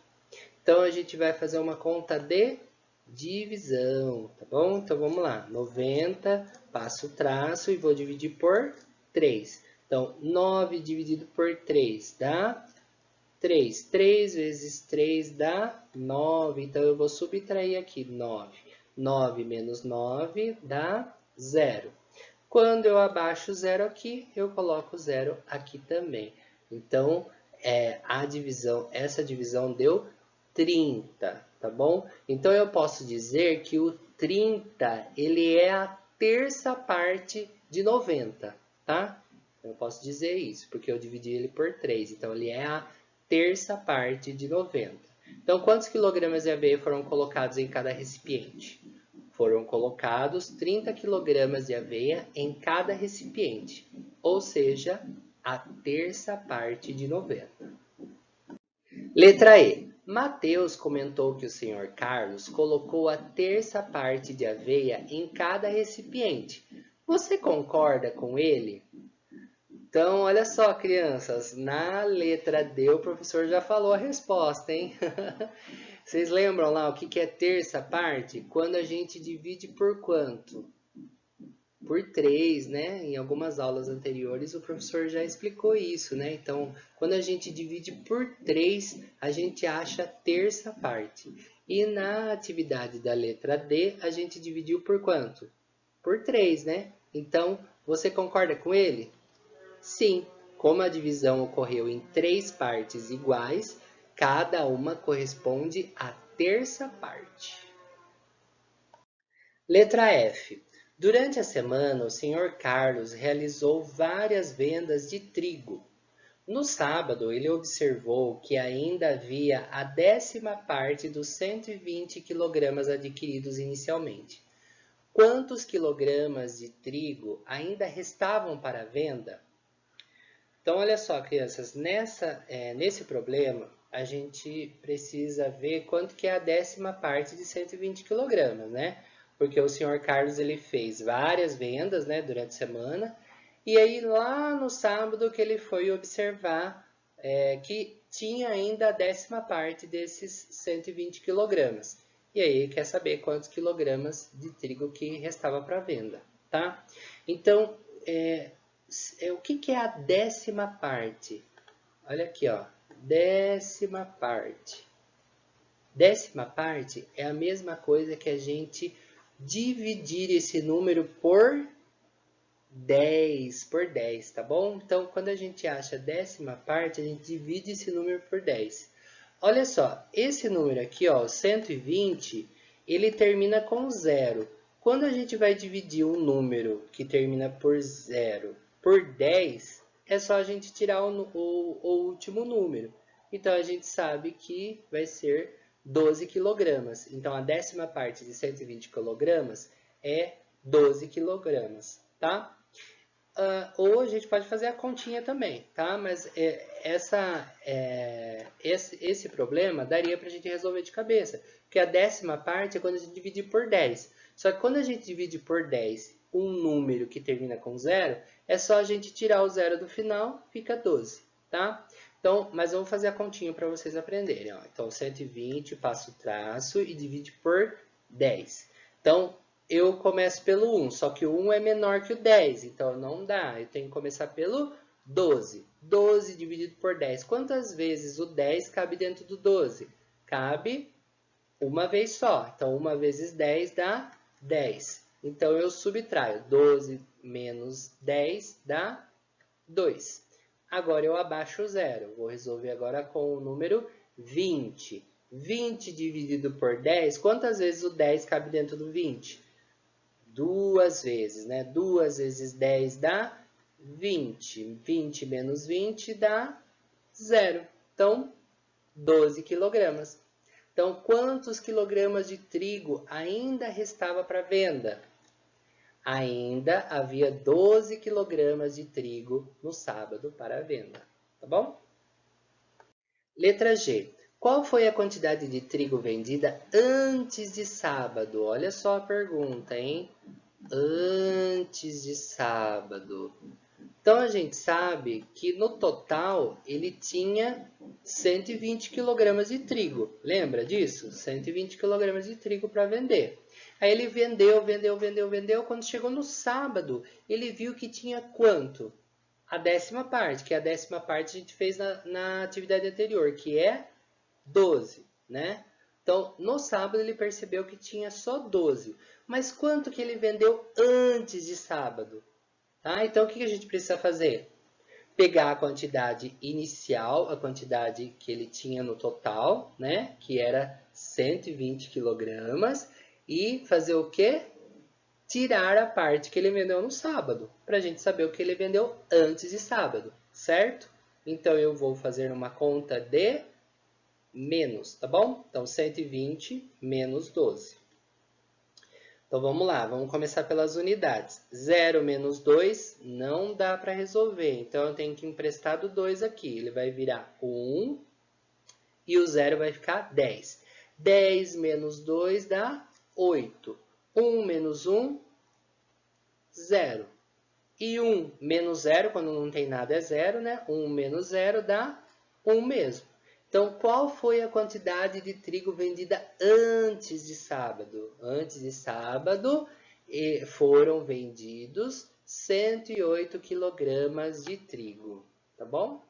Então, a gente vai fazer uma conta de divisão, tá bom? Então, vamos lá. 90, passo o traço e vou dividir por 3. Então, 9 dividido por 3 dá 3. 3 vezes 3 dá 9. Então, eu vou subtrair aqui 9. 9 menos 9 dá 0. Quando eu abaixo o 0 aqui, eu coloco 0 aqui também. Então, essa divisão deu 30, tá bom? Então, eu posso dizer que o 30, ele é a terça parte de 90, tá? Eu posso dizer isso, porque eu dividi ele por 3. Então, ele é a terça parte de 90. Então, quantos quilogramas de aveia foram colocados em cada recipiente? Foram colocados 30 quilogramas de aveia em cada recipiente, ou seja, a terça parte de 90. Letra E. Mateus comentou que o senhor Carlos colocou a terça parte de aveia em cada recipiente. Você concorda com ele? Então, olha só, crianças, na letra D o professor já falou a resposta, hein? Vocês lembram lá o que é terça parte? Quando a gente divide por quanto? Por 3, né? Em algumas aulas anteriores o professor já explicou isso, né? Então, quando a gente divide por 3, a gente acha a terça parte. E na atividade da letra D, a gente dividiu por quanto? Por 3, né? Então, você concorda com ele? Sim, como a divisão ocorreu em 3 partes iguais, cada uma corresponde à terça parte. Letra F. Durante a semana, o senhor Carlos realizou várias vendas de trigo. No sábado, ele observou que ainda havia a 10ª parte dos 120 quilogramas adquiridos inicialmente. Quantos quilogramas de trigo ainda restavam para a venda? Então, olha só, crianças, nesse problema, a gente precisa ver quanto que é a 10ª parte de 120 kg, né? porque o senhor Carlos ele fez várias vendas, né, durante a semana, e aí lá no sábado que ele foi observar que tinha ainda a 10ª parte desses 120 quilogramas. E aí quer saber quantos quilogramas de trigo que restava para venda, tá? Então, o que é a 10ª parte? Olha aqui, ó, 10ª parte. 10ª parte é a mesma coisa que a gente dividir esse número por 10, tá bom? Então, quando a gente acha a 10ª parte, a gente divide esse número por 10. Olha só, esse número aqui, ó, 120, ele termina com 0. Quando a gente vai dividir um número que termina por 0 por 10, é só a gente tirar o último número. Então, a gente sabe que vai ser 12 quilogramas. Então, a 10ª parte de 120 quilogramas é 12 quilogramas, tá? Ou a gente pode fazer a continha também, tá? Mas esse problema daria para a gente resolver de cabeça. Porque a 10ª parte é quando a gente divide por 10. Só que quando a gente divide por 10 um número que termina com 0, é só a gente tirar o 0 do final, fica 12, tá? Então, mas vamos fazer a continha para vocês aprenderem. Ó. Então, 120, passa o traço e divide por 10. Então, eu começo pelo 1, só que o 1 é menor que o 10, então não dá. Eu tenho que começar pelo 12. 12 dividido por 10. Quantas vezes o 10 cabe dentro do 12? Cabe uma vez só. Então, 1 vezes 10 dá 10. Então, eu subtraio. 12 menos 10 dá 2. Agora, eu abaixo o 0. Vou resolver agora com o número 20. 20 dividido por 10, quantas vezes o 10 cabe dentro do 20? 2 vezes, né? 2 vezes 10 dá 20. 20 menos 20 dá 0. Então, 12 quilogramas. Então, quantos quilogramas de trigo ainda restava para venda? Ainda havia 12 quilogramas de trigo no sábado para venda, tá bom? Letra G. Qual foi a quantidade de trigo vendida antes de sábado? Olha só a pergunta, hein? Antes de sábado. Então, a gente sabe que no total ele tinha 120 quilogramas de trigo. Lembra disso? 120 quilogramas de trigo para vender. Aí ele vendeu. Quando chegou no sábado, ele viu que tinha quanto? A 10ª parte, que a 10ª parte a gente fez na atividade anterior, que é 12, né? Então, no sábado ele percebeu que tinha só 12. Mas quanto que ele vendeu antes de sábado? Tá? Então, o que a gente precisa fazer? Pegar a quantidade inicial, a quantidade que ele tinha no total, né? Que era 120 quilogramas. E fazer o quê? Tirar a parte que ele vendeu no sábado, para a gente saber o que ele vendeu antes de sábado, certo? Então, eu vou fazer uma conta de menos, tá bom? Então, 120 menos 12. Então, vamos lá, vamos começar pelas unidades. 0 menos 2 não dá para resolver, então eu tenho que emprestar do 2 aqui. Ele vai virar 1 e o 0 vai ficar 10. 10 menos 2 dá 8. 1 menos 1, 0. E 1 menos 0, quando não tem nada é 0, né? 1 menos 0 dá 1 mesmo. Então, qual foi a quantidade de trigo vendida antes de sábado? Antes de sábado, foram vendidos 108 quilogramas de trigo, tá bom?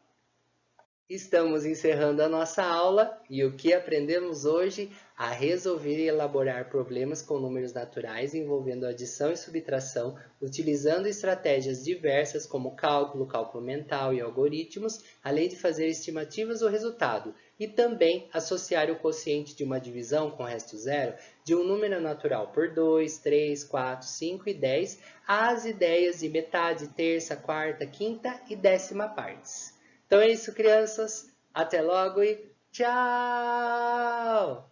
Estamos encerrando a nossa aula e o que aprendemos hoje? A resolver e elaborar problemas com números naturais envolvendo adição e subtração, utilizando estratégias diversas como cálculo, cálculo mental e algoritmos, além de fazer estimativas do resultado, e também associar o quociente de uma divisão com resto zero de um número natural por 2, 3, 4, 5 e 10 às ideias de metade, terça, quarta, quinta e 10ª partes. Então é isso, crianças. Até logo e tchau!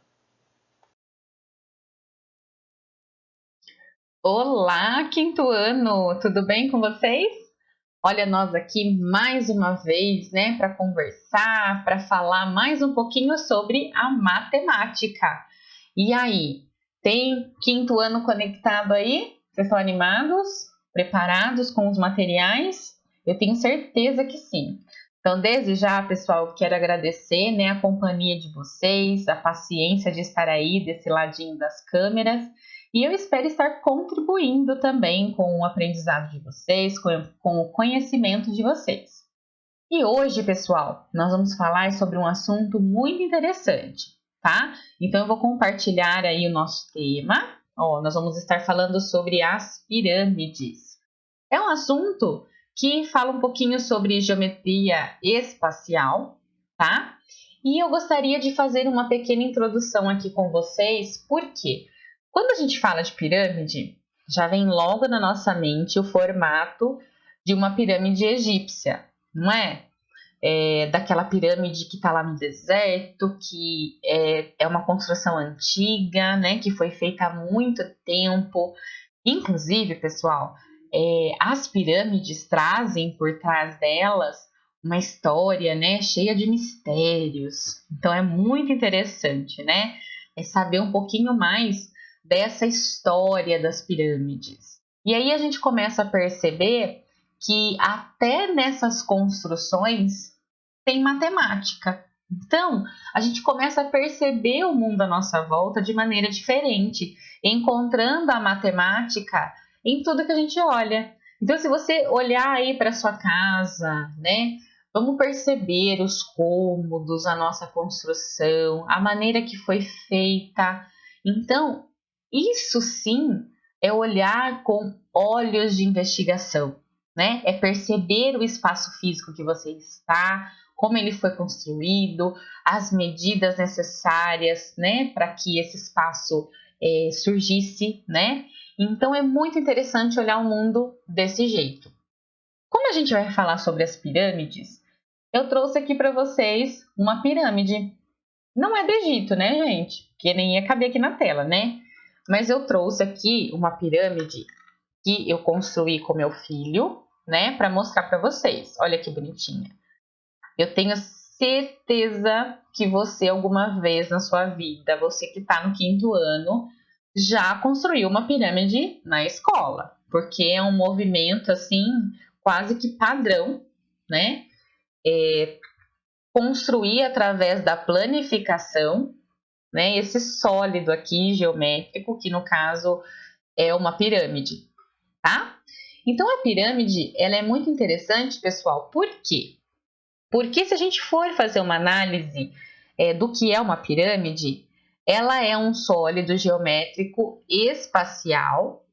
Olá, quinto ano! Tudo bem com vocês? Olha, nós aqui mais uma vez, né, para conversar, para falar mais um pouquinho sobre a matemática. E aí, Tem quinto ano conectado aí? Vocês estão animados? Preparados com os materiais? Eu tenho certeza que sim. Então, desde já, pessoal, quero agradecer, né, a companhia de vocês, a paciência de estar aí desse ladinho das câmeras. E eu espero estar contribuindo também com o aprendizado de vocês, com o conhecimento de vocês. E hoje, pessoal, nós vamos falar sobre um assunto muito interessante, tá? Então, eu vou compartilhar aí o nosso tema. Nós vamos estar falando sobre as pirâmides. É um assunto que fala um pouquinho sobre geometria espacial, tá? E eu gostaria de fazer uma pequena introdução aqui com vocês, porque quando a gente fala de pirâmide, já vem logo na nossa mente o formato de uma pirâmide egípcia, não é? Daquela pirâmide que está lá no deserto, que é uma construção antiga, né? Que foi feita há muito tempo. Inclusive, pessoal, as pirâmides trazem por trás delas uma história, né? Cheia de mistérios. Então, é muito interessante, né? Saber um pouquinho mais dessa história das pirâmides. E aí a gente começa a perceber que até nessas construções tem matemática. Então, a gente começa a perceber o mundo à nossa volta de maneira diferente, encontrando a matemática em tudo que a gente olha. Então, se você olhar aí para sua casa, né, vamos perceber os cômodos, a nossa construção, a maneira que foi feita. Então, isso sim é olhar com olhos de investigação, né? É perceber o espaço físico que você está, como ele foi construído, as medidas necessárias, né, para que esse espaço surgisse, né? Então é muito interessante olhar o mundo desse jeito. Como a gente vai falar sobre as pirâmides, eu trouxe aqui para vocês uma pirâmide. Não é do Egito, né, gente? Porque nem ia caber aqui na tela, né? Mas eu trouxe aqui uma pirâmide que eu construí com meu filho, né, para mostrar para vocês. Olha que bonitinha. Eu tenho certeza que você alguma vez na sua vida, você que está no quinto ano, já construiu uma pirâmide na escola, porque é um movimento assim quase que padrão, né? Construir através da planificação, né? Esse sólido aqui geométrico, que no caso é uma pirâmide, tá? Então a pirâmide, ela é muito interessante, pessoal. Por quê? Porque se a gente for fazer uma análise do que é uma pirâmide, ela é um sólido geométrico espacial,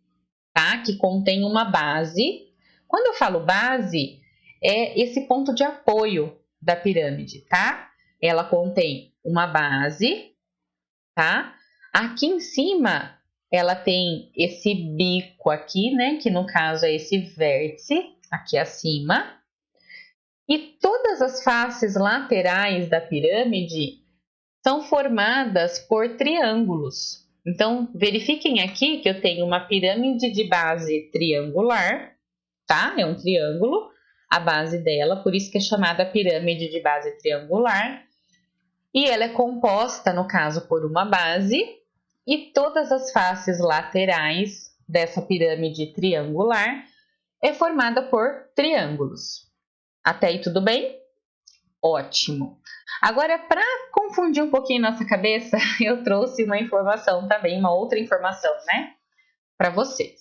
tá? Que contém uma base. Quando eu falo base, é esse ponto de apoio da pirâmide, tá? Ela contém uma base, tá? Aqui em cima, ela tem esse bico aqui, né? Que no caso é esse vértice aqui acima. E todas as faces laterais da pirâmide são formadas por triângulos. Então, verifiquem aqui que eu tenho uma pirâmide de base triangular, tá? É um triângulo, a base dela, por isso que é chamada pirâmide de base triangular. E ela é composta, no caso, por uma base, e todas as faces laterais dessa pirâmide triangular é formada por triângulos. Até aí tudo bem? Ótimo! Agora, para confundir um pouquinho nossa cabeça, eu trouxe uma informação também, uma outra informação, né? Para vocês.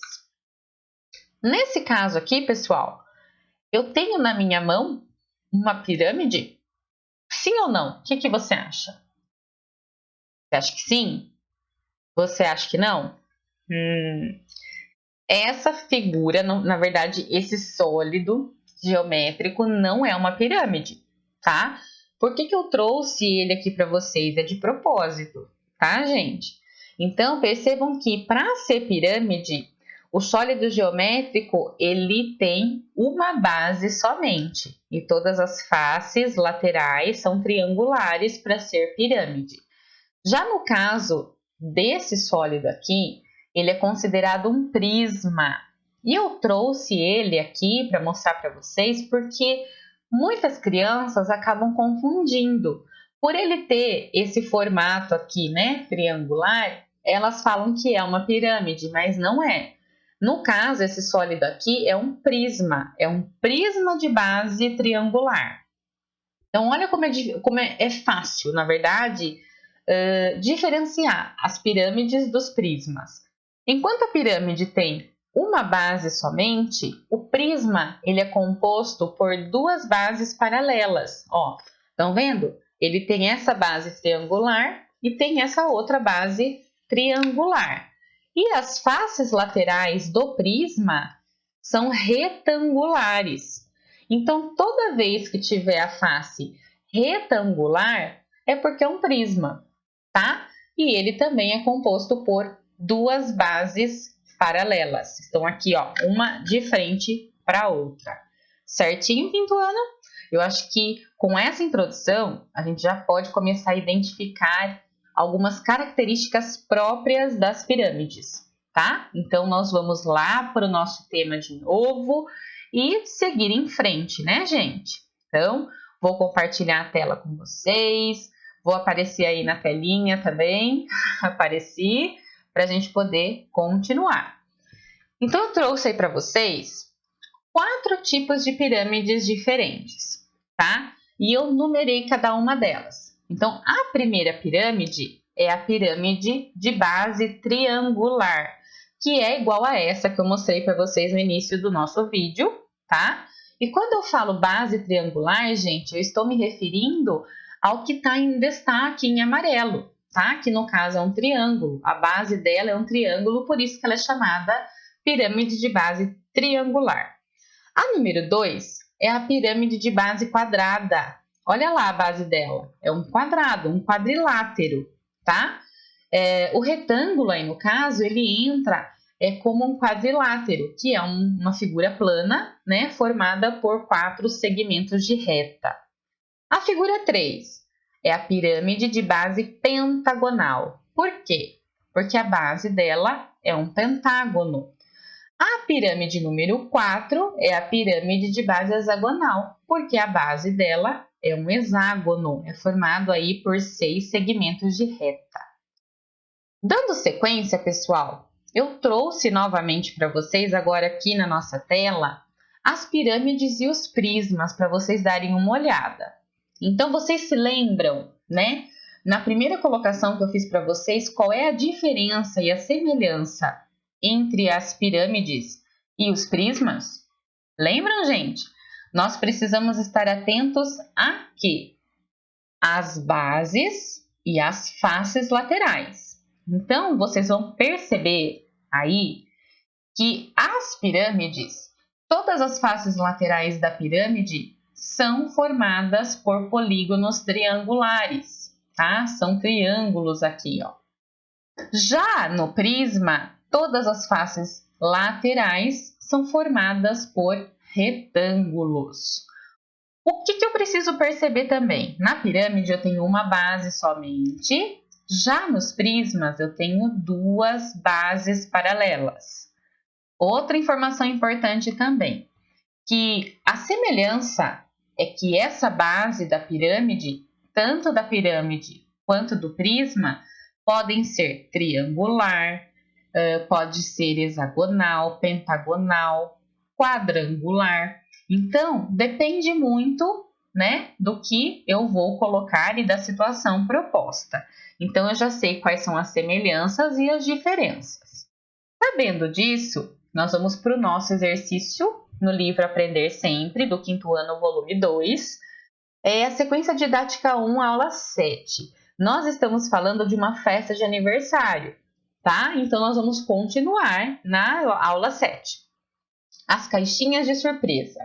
Nesse caso aqui, pessoal, eu tenho na minha mão uma pirâmide? Sim ou não? O que você acha? Você acha que sim? Você acha que não? Essa figura, na verdade, esse sólido geométrico não é uma pirâmide, tá? Por que eu trouxe ele aqui para vocês? É de propósito, tá, gente? Então, percebam que para ser pirâmide, o sólido geométrico, ele tem uma base somente. E todas as faces laterais são triangulares para ser pirâmide. Já no caso desse sólido aqui, ele é considerado um prisma. E eu trouxe ele aqui para mostrar para vocês porque muitas crianças acabam confundindo. Por ele ter esse formato aqui, né, triangular, elas falam que é uma pirâmide, mas não é. No caso, esse sólido aqui é um prisma de base triangular. Então, olha como é fácil, na verdade, diferenciar as pirâmides dos prismas. Enquanto a pirâmide tem uma base somente, o prisma ele é composto por duas bases paralelas. Ó, estão vendo? Ele tem essa base triangular e tem essa outra base triangular. E as faces laterais do prisma são retangulares. Então, toda vez que tiver a face retangular, é porque é um prisma, tá? E ele também é composto por duas bases paralelas. Estão aqui, ó, uma de frente para a outra. Certinho, quinto ano? Eu acho que com essa introdução, a gente já pode começar a identificar algumas características próprias das pirâmides, tá? Então, nós vamos lá para o nosso tema de novo e seguir em frente, né, gente? Então, vou compartilhar a tela com vocês, vou aparecer aí na telinha também, apareci, para a gente poder continuar. Então, eu trouxe aí para vocês 4 tipos de pirâmides diferentes, tá? E eu numerei cada uma delas. Então, a primeira pirâmide é a pirâmide de base triangular, que é igual a essa que eu mostrei para vocês no início do nosso vídeo, tá? E quando eu falo base triangular, gente, eu estou me referindo ao que está em destaque em amarelo, tá? Que no caso é um triângulo. A base dela é um triângulo, por isso que ela é chamada pirâmide de base triangular. A número 2 é a pirâmide de base quadrada. Olha lá a base dela. É um quadrado, um quadrilátero, tá? O retângulo aí, no caso, ele entra como um quadrilátero, que é uma figura plana, né? Formada por 4 segmentos de reta. A figura 3 é a pirâmide de base pentagonal. Por quê? Porque a base dela é um pentágono. A pirâmide número 4 é a pirâmide de base hexagonal, porque a base dela é um hexágono, é formado aí por 6 segmentos de reta. Dando sequência, pessoal, eu trouxe novamente para vocês, agora aqui na nossa tela, as pirâmides e os prismas, para vocês darem uma olhada. Então, vocês se lembram, né? Na primeira colocação que eu fiz para vocês, qual é a diferença e a semelhança entre as pirâmides e os prismas? Lembram, gente? Nós precisamos estar atentos a quê? As bases e as faces laterais. Então, vocês vão perceber aí que as pirâmides, todas as faces laterais da pirâmide são formadas por polígonos triangulares, tá? São triângulos aqui, ó. Já no prisma, todas as faces laterais são formadas por retângulos. O que eu preciso perceber também? Na pirâmide eu tenho uma base somente, já nos prismas eu tenho 2 bases paralelas. Outra informação importante também, que a semelhança é que essa base da pirâmide, tanto da pirâmide quanto do prisma, podem ser triangular, pode ser hexagonal, pentagonal, quadrangular. Então, depende muito, né, do que eu vou colocar e da situação proposta. Então, eu já sei quais são as semelhanças e as diferenças. Sabendo disso, nós vamos para o nosso exercício no livro Aprender Sempre, do 5º ano, volume 2. É a sequência didática 1, aula 7. Nós estamos falando de uma festa de aniversário, tá? Então, nós vamos continuar na aula 7. As caixinhas de surpresa.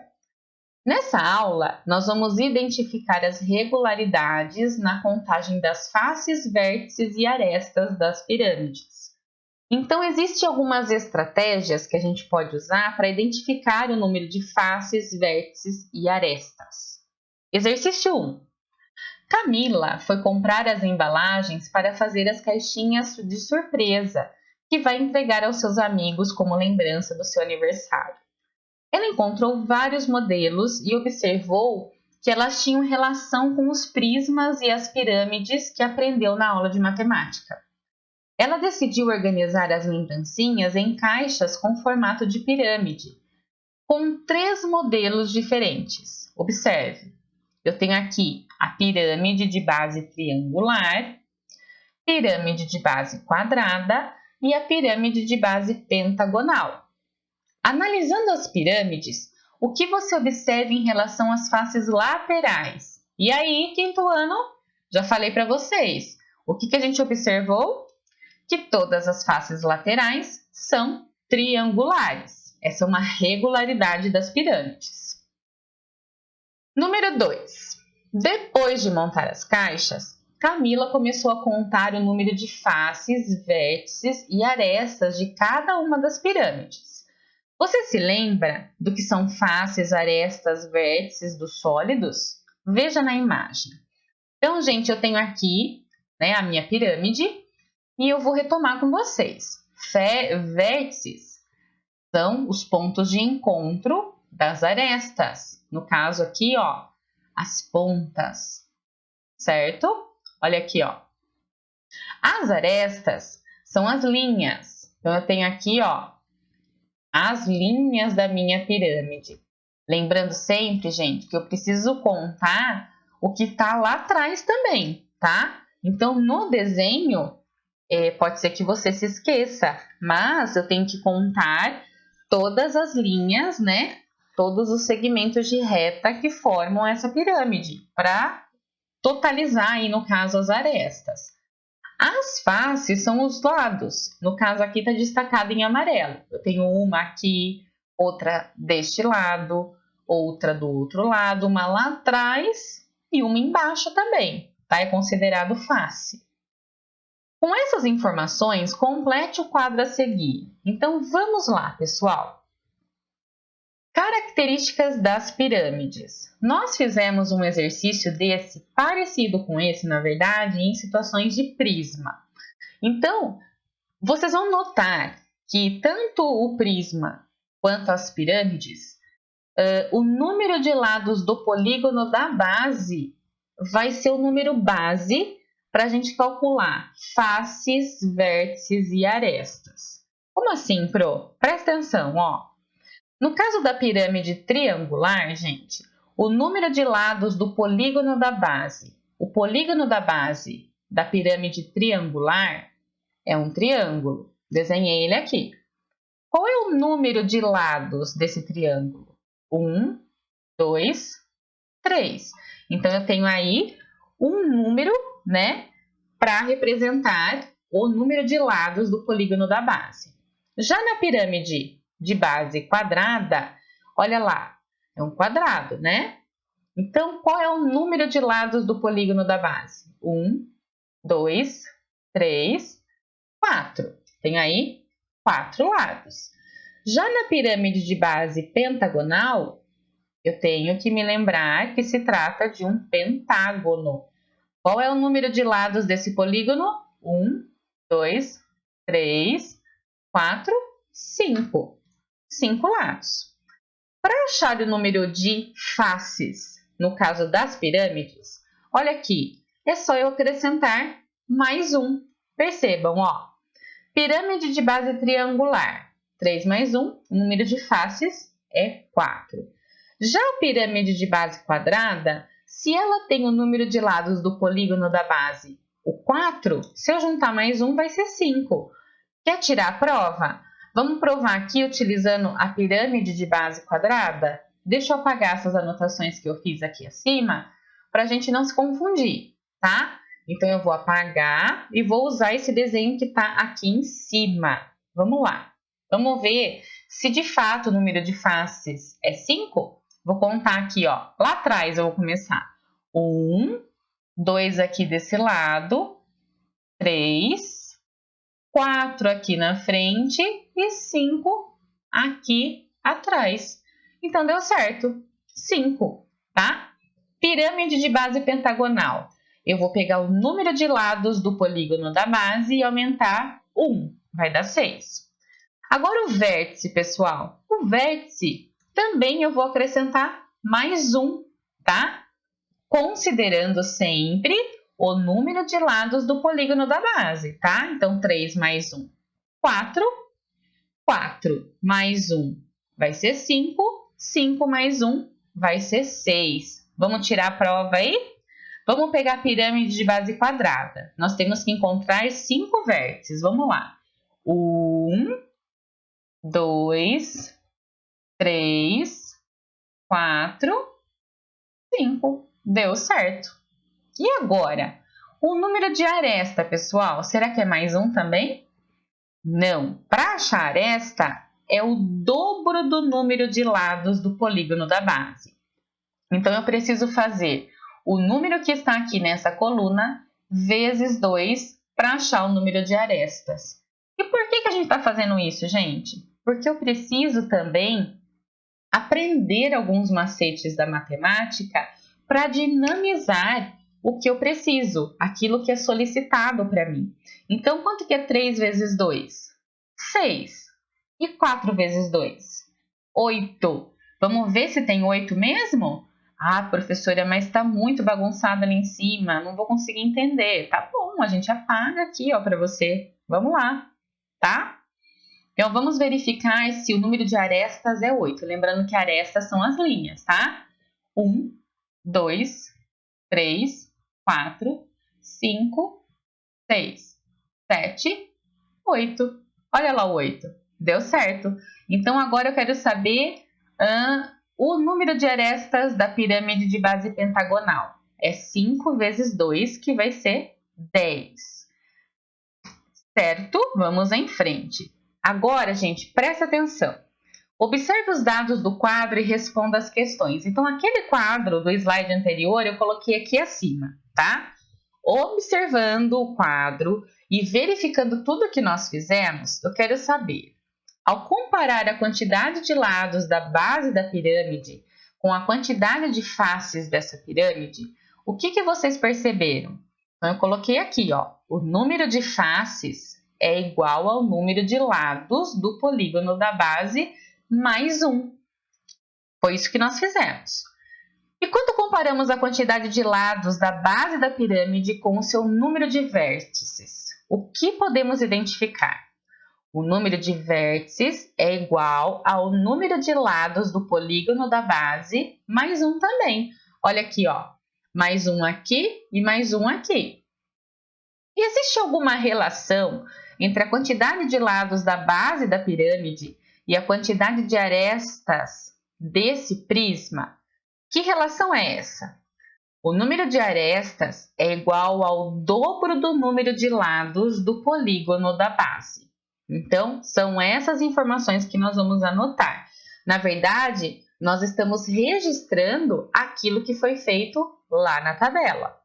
Nessa aula, nós vamos identificar as regularidades na contagem das faces, vértices e arestas das pirâmides. Então, existem algumas estratégias que a gente pode usar para identificar o número de faces, vértices e arestas. Exercício 1. Camila foi comprar as embalagens para fazer as caixinhas de surpresa, que vai entregar aos seus amigos como lembrança do seu aniversário. Ela encontrou vários modelos e observou que elas tinham relação com os prismas e as pirâmides que aprendeu na aula de matemática. Ela decidiu organizar as lembrancinhas em caixas com formato de pirâmide, com 3 modelos diferentes. Observe, eu tenho aqui a pirâmide de base triangular, pirâmide de base quadrada e a pirâmide de base pentagonal. Analisando as pirâmides, o que você observa em relação às faces laterais? E aí, quinto ano, já falei para vocês. O que a gente observou? Que todas as faces laterais são triangulares. Essa é uma regularidade das pirâmides. Número 2. Depois de montar as caixas, Camila começou a contar o número de faces, vértices e arestas de cada uma das pirâmides. Você se lembra do que são faces, arestas, vértices dos sólidos? Veja na imagem. Então, gente, eu tenho aqui, né, a minha pirâmide e eu vou retomar com vocês. Vértices são os pontos de encontro das arestas. No caso aqui, ó, as pontas, certo? Olha aqui, ó. As arestas são as linhas. Então, eu tenho aqui, ó, as linhas da minha pirâmide. Lembrando sempre, gente, que eu preciso contar o que está lá atrás também, tá? Então, no desenho, pode ser que você se esqueça, mas eu tenho que contar todas as linhas, né? Todos os segmentos de reta que formam essa pirâmide, para totalizar aí, no caso, as arestas. As faces são os lados. No caso aqui está destacado em amarelo. Eu tenho uma aqui, outra deste lado, outra do outro lado, uma lá atrás e uma embaixo também. Tá? É considerado face. Com essas informações, complete o quadro a seguir. Então, vamos lá, pessoal. Características das pirâmides. Nós fizemos um exercício desse, parecido com esse, na verdade, em situações de prisma. Então, vocês vão notar que tanto o prisma quanto as pirâmides, o número de lados do polígono da base vai ser o número base para a gente calcular faces, vértices e arestas. Como assim, Pro? Presta atenção, ó. No caso da pirâmide triangular, gente, o número de lados do polígono da base. O polígono da base da pirâmide triangular é um triângulo. Desenhei ele aqui. Qual é o número de lados desse triângulo? 1, 2, 3. Então, eu tenho aí um número, né, para representar o número de lados do polígono da base. Já na pirâmide de base quadrada, olha lá, é um quadrado, né? Então, qual é o número de lados do polígono da base? 1, 2, 3, 4. Tem aí 4 lados. Já na pirâmide de base pentagonal, eu tenho que me lembrar que se trata de um pentágono. Qual é o número de lados desse polígono? 1, 2, 3, 4, 5. 5 lados. Para achar o número de faces, no caso das pirâmides, olha aqui, é só eu acrescentar mais um. Percebam, ó, pirâmide de base triangular, 3 mais 1, o número de faces é 4. Já a pirâmide de base quadrada, se ela tem o número de lados do polígono da base, o 4, se eu juntar mais 1 vai ser 5. Quer tirar a prova? Vamos provar aqui utilizando a pirâmide de base quadrada? Deixa eu apagar essas anotações que eu fiz aqui acima, para a gente não se confundir, tá? Então, eu vou apagar e vou usar esse desenho que está aqui em cima. Vamos lá. Vamos ver se de fato o número de faces é 5. Vou contar aqui, ó. Lá atrás eu vou começar. 1, 2 aqui desse lado, 3, 4 aqui na frente e 5 aqui atrás. Então, deu certo. 5, tá? Pirâmide de base pentagonal. Eu vou pegar o número de lados do polígono da base e aumentar 1. Vai dar 6. Agora, o vértice, pessoal. O vértice também eu vou acrescentar mais 1, tá? Considerando sempre o número de lados do polígono da base, tá? Então, 3 mais 1, 4. 4 mais 1 vai ser 5. 5 mais 1 vai ser 6. Vamos tirar a prova aí? Vamos pegar a pirâmide de base quadrada. Nós temos que encontrar 5 vértices. Vamos lá. 1, 2, 3, 4, 5. Deu certo. E agora? O número de aresta, pessoal, será que é mais 1 também? Não. Para achar aresta, é o dobro do número de lados do polígono da base. Então, eu preciso fazer o número que está aqui nessa coluna vezes 2 para achar o número de arestas. E por que a gente está fazendo isso, gente? Porque eu preciso também aprender alguns macetes da matemática para dinamizar o que eu preciso, aquilo que é solicitado para mim. Então, quanto que é 3 vezes 2? 6. E 4 vezes 2? 8. Vamos ver se tem 8 mesmo? Ah, professora, mas está muito bagunçado ali em cima, não vou conseguir entender. Tá bom, a gente apaga aqui, ó, para você. Vamos lá, tá? Então, vamos verificar se o número de arestas é 8. Lembrando que arestas são as linhas, tá? 1, 2, 3, 4, 5, 6, 7, 8. Olha lá o 8. Deu certo. Então, agora eu quero saber o número de arestas da pirâmide de base pentagonal. É 5 vezes 2, que vai ser 10. Certo? Vamos em frente. Agora, gente, presta atenção. Observe os dados do quadro e responda as questões. Então, aquele quadro do slide anterior eu coloquei aqui acima, tá? Observando o quadro e verificando tudo que nós fizemos, eu quero saber, ao comparar a quantidade de lados da base da pirâmide com a quantidade de faces dessa pirâmide, o que vocês perceberam? Então, eu coloquei aqui, ó, o número de faces é igual ao número de lados do polígono da base mais 1. Foi isso que nós fizemos. E quando comparamos a quantidade de lados da base da pirâmide com o seu número de vértices, o que podemos identificar? O número de vértices é igual ao número de lados do polígono da base mais 1 também. Olha aqui, ó, mais 1 aqui e mais 1 aqui. E existe alguma relação entre a quantidade de lados da base da pirâmide e a quantidade de arestas desse prisma? Que relação é essa? O número de arestas é igual ao dobro do número de lados do polígono da base. Então, são essas informações que nós vamos anotar. Na verdade, nós estamos registrando aquilo que foi feito lá na tabela.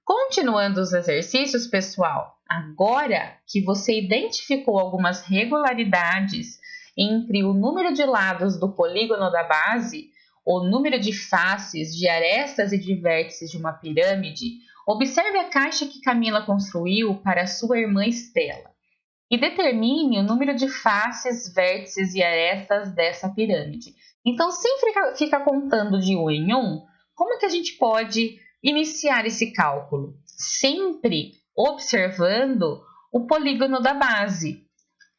Continuando os exercícios, pessoal, agora que você identificou algumas regularidades entre o número de lados do polígono da base, o número de faces, de arestas e de vértices de uma pirâmide, observe a caixa que Camila construiu para sua irmã Estela e determine o número de faces, vértices e arestas dessa pirâmide. Então, sempre fica contando de 1 em 1, como que a gente pode iniciar esse cálculo? Sempre observando o polígono da base.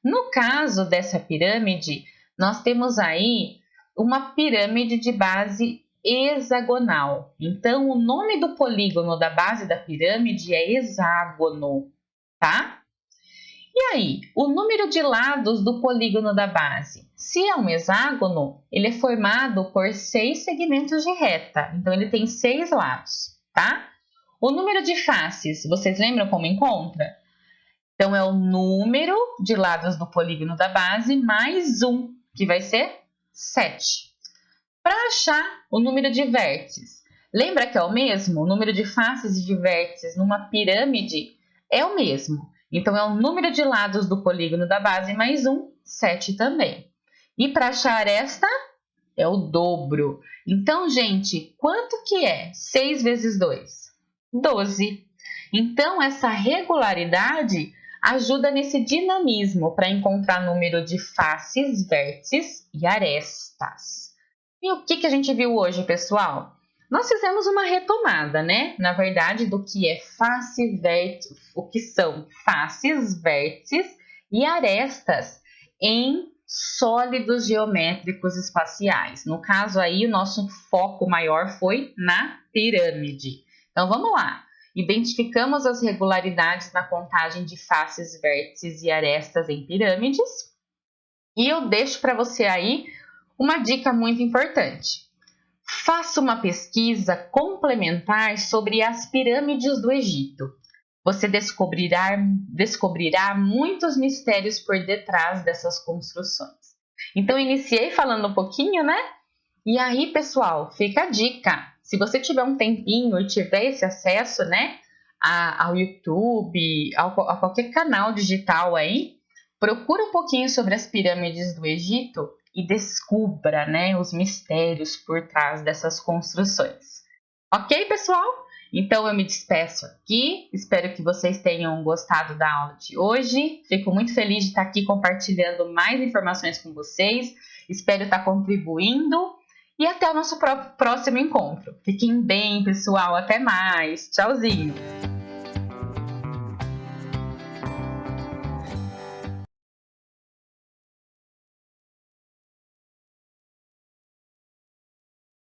No caso dessa pirâmide, nós temos aí uma pirâmide de base hexagonal. Então, o nome do polígono da base da pirâmide é hexágono, tá? E aí, o número de lados do polígono da base? Se é um hexágono, ele é formado por 6 segmentos de reta. Então, ele tem 6 lados, tá? O número de faces, vocês lembram como encontra? Então, é o número de lados do polígono da base mais 1, que vai ser 7. Para achar o número de vértices, lembra que é o mesmo? O número de faces e de vértices numa pirâmide é o mesmo. Então, é o número de lados do polígono da base mais 1, 7 também. E para achar esta, é o dobro. Então, gente, quanto que é 6 vezes 2? 12. Então, essa regularidade ajuda nesse dinamismo para encontrar número de faces, vértices e arestas. E o que a gente viu hoje, pessoal? nós fizemos uma retomada, né? Na verdade, do que é face, vértice, o que são faces, vértices e arestas em sólidos geométricos espaciais. No caso aí, o nosso foco maior foi na pirâmide. Então, vamos lá. Identificamos as regularidades na contagem de faces, vértices e arestas em pirâmides. E eu deixo para você aí uma dica muito importante. Faça uma pesquisa complementar sobre as pirâmides do Egito. Você descobrirá muitos mistérios por detrás dessas construções. Então, iniciei falando um pouquinho, né? E aí, pessoal, fica a dica. Se você tiver um tempinho e tiver esse acesso, né, ao YouTube, a qualquer canal digital aí, procura um pouquinho sobre as pirâmides do Egito e descubra, né, os mistérios por trás dessas construções. Ok, pessoal? Então eu me despeço aqui, espero que vocês tenham gostado da aula de hoje. Fico muito feliz de estar aqui compartilhando mais informações com vocês. Espero estar contribuindo e até o nosso próximo encontro. Fiquem bem, pessoal. Até mais. Tchauzinho!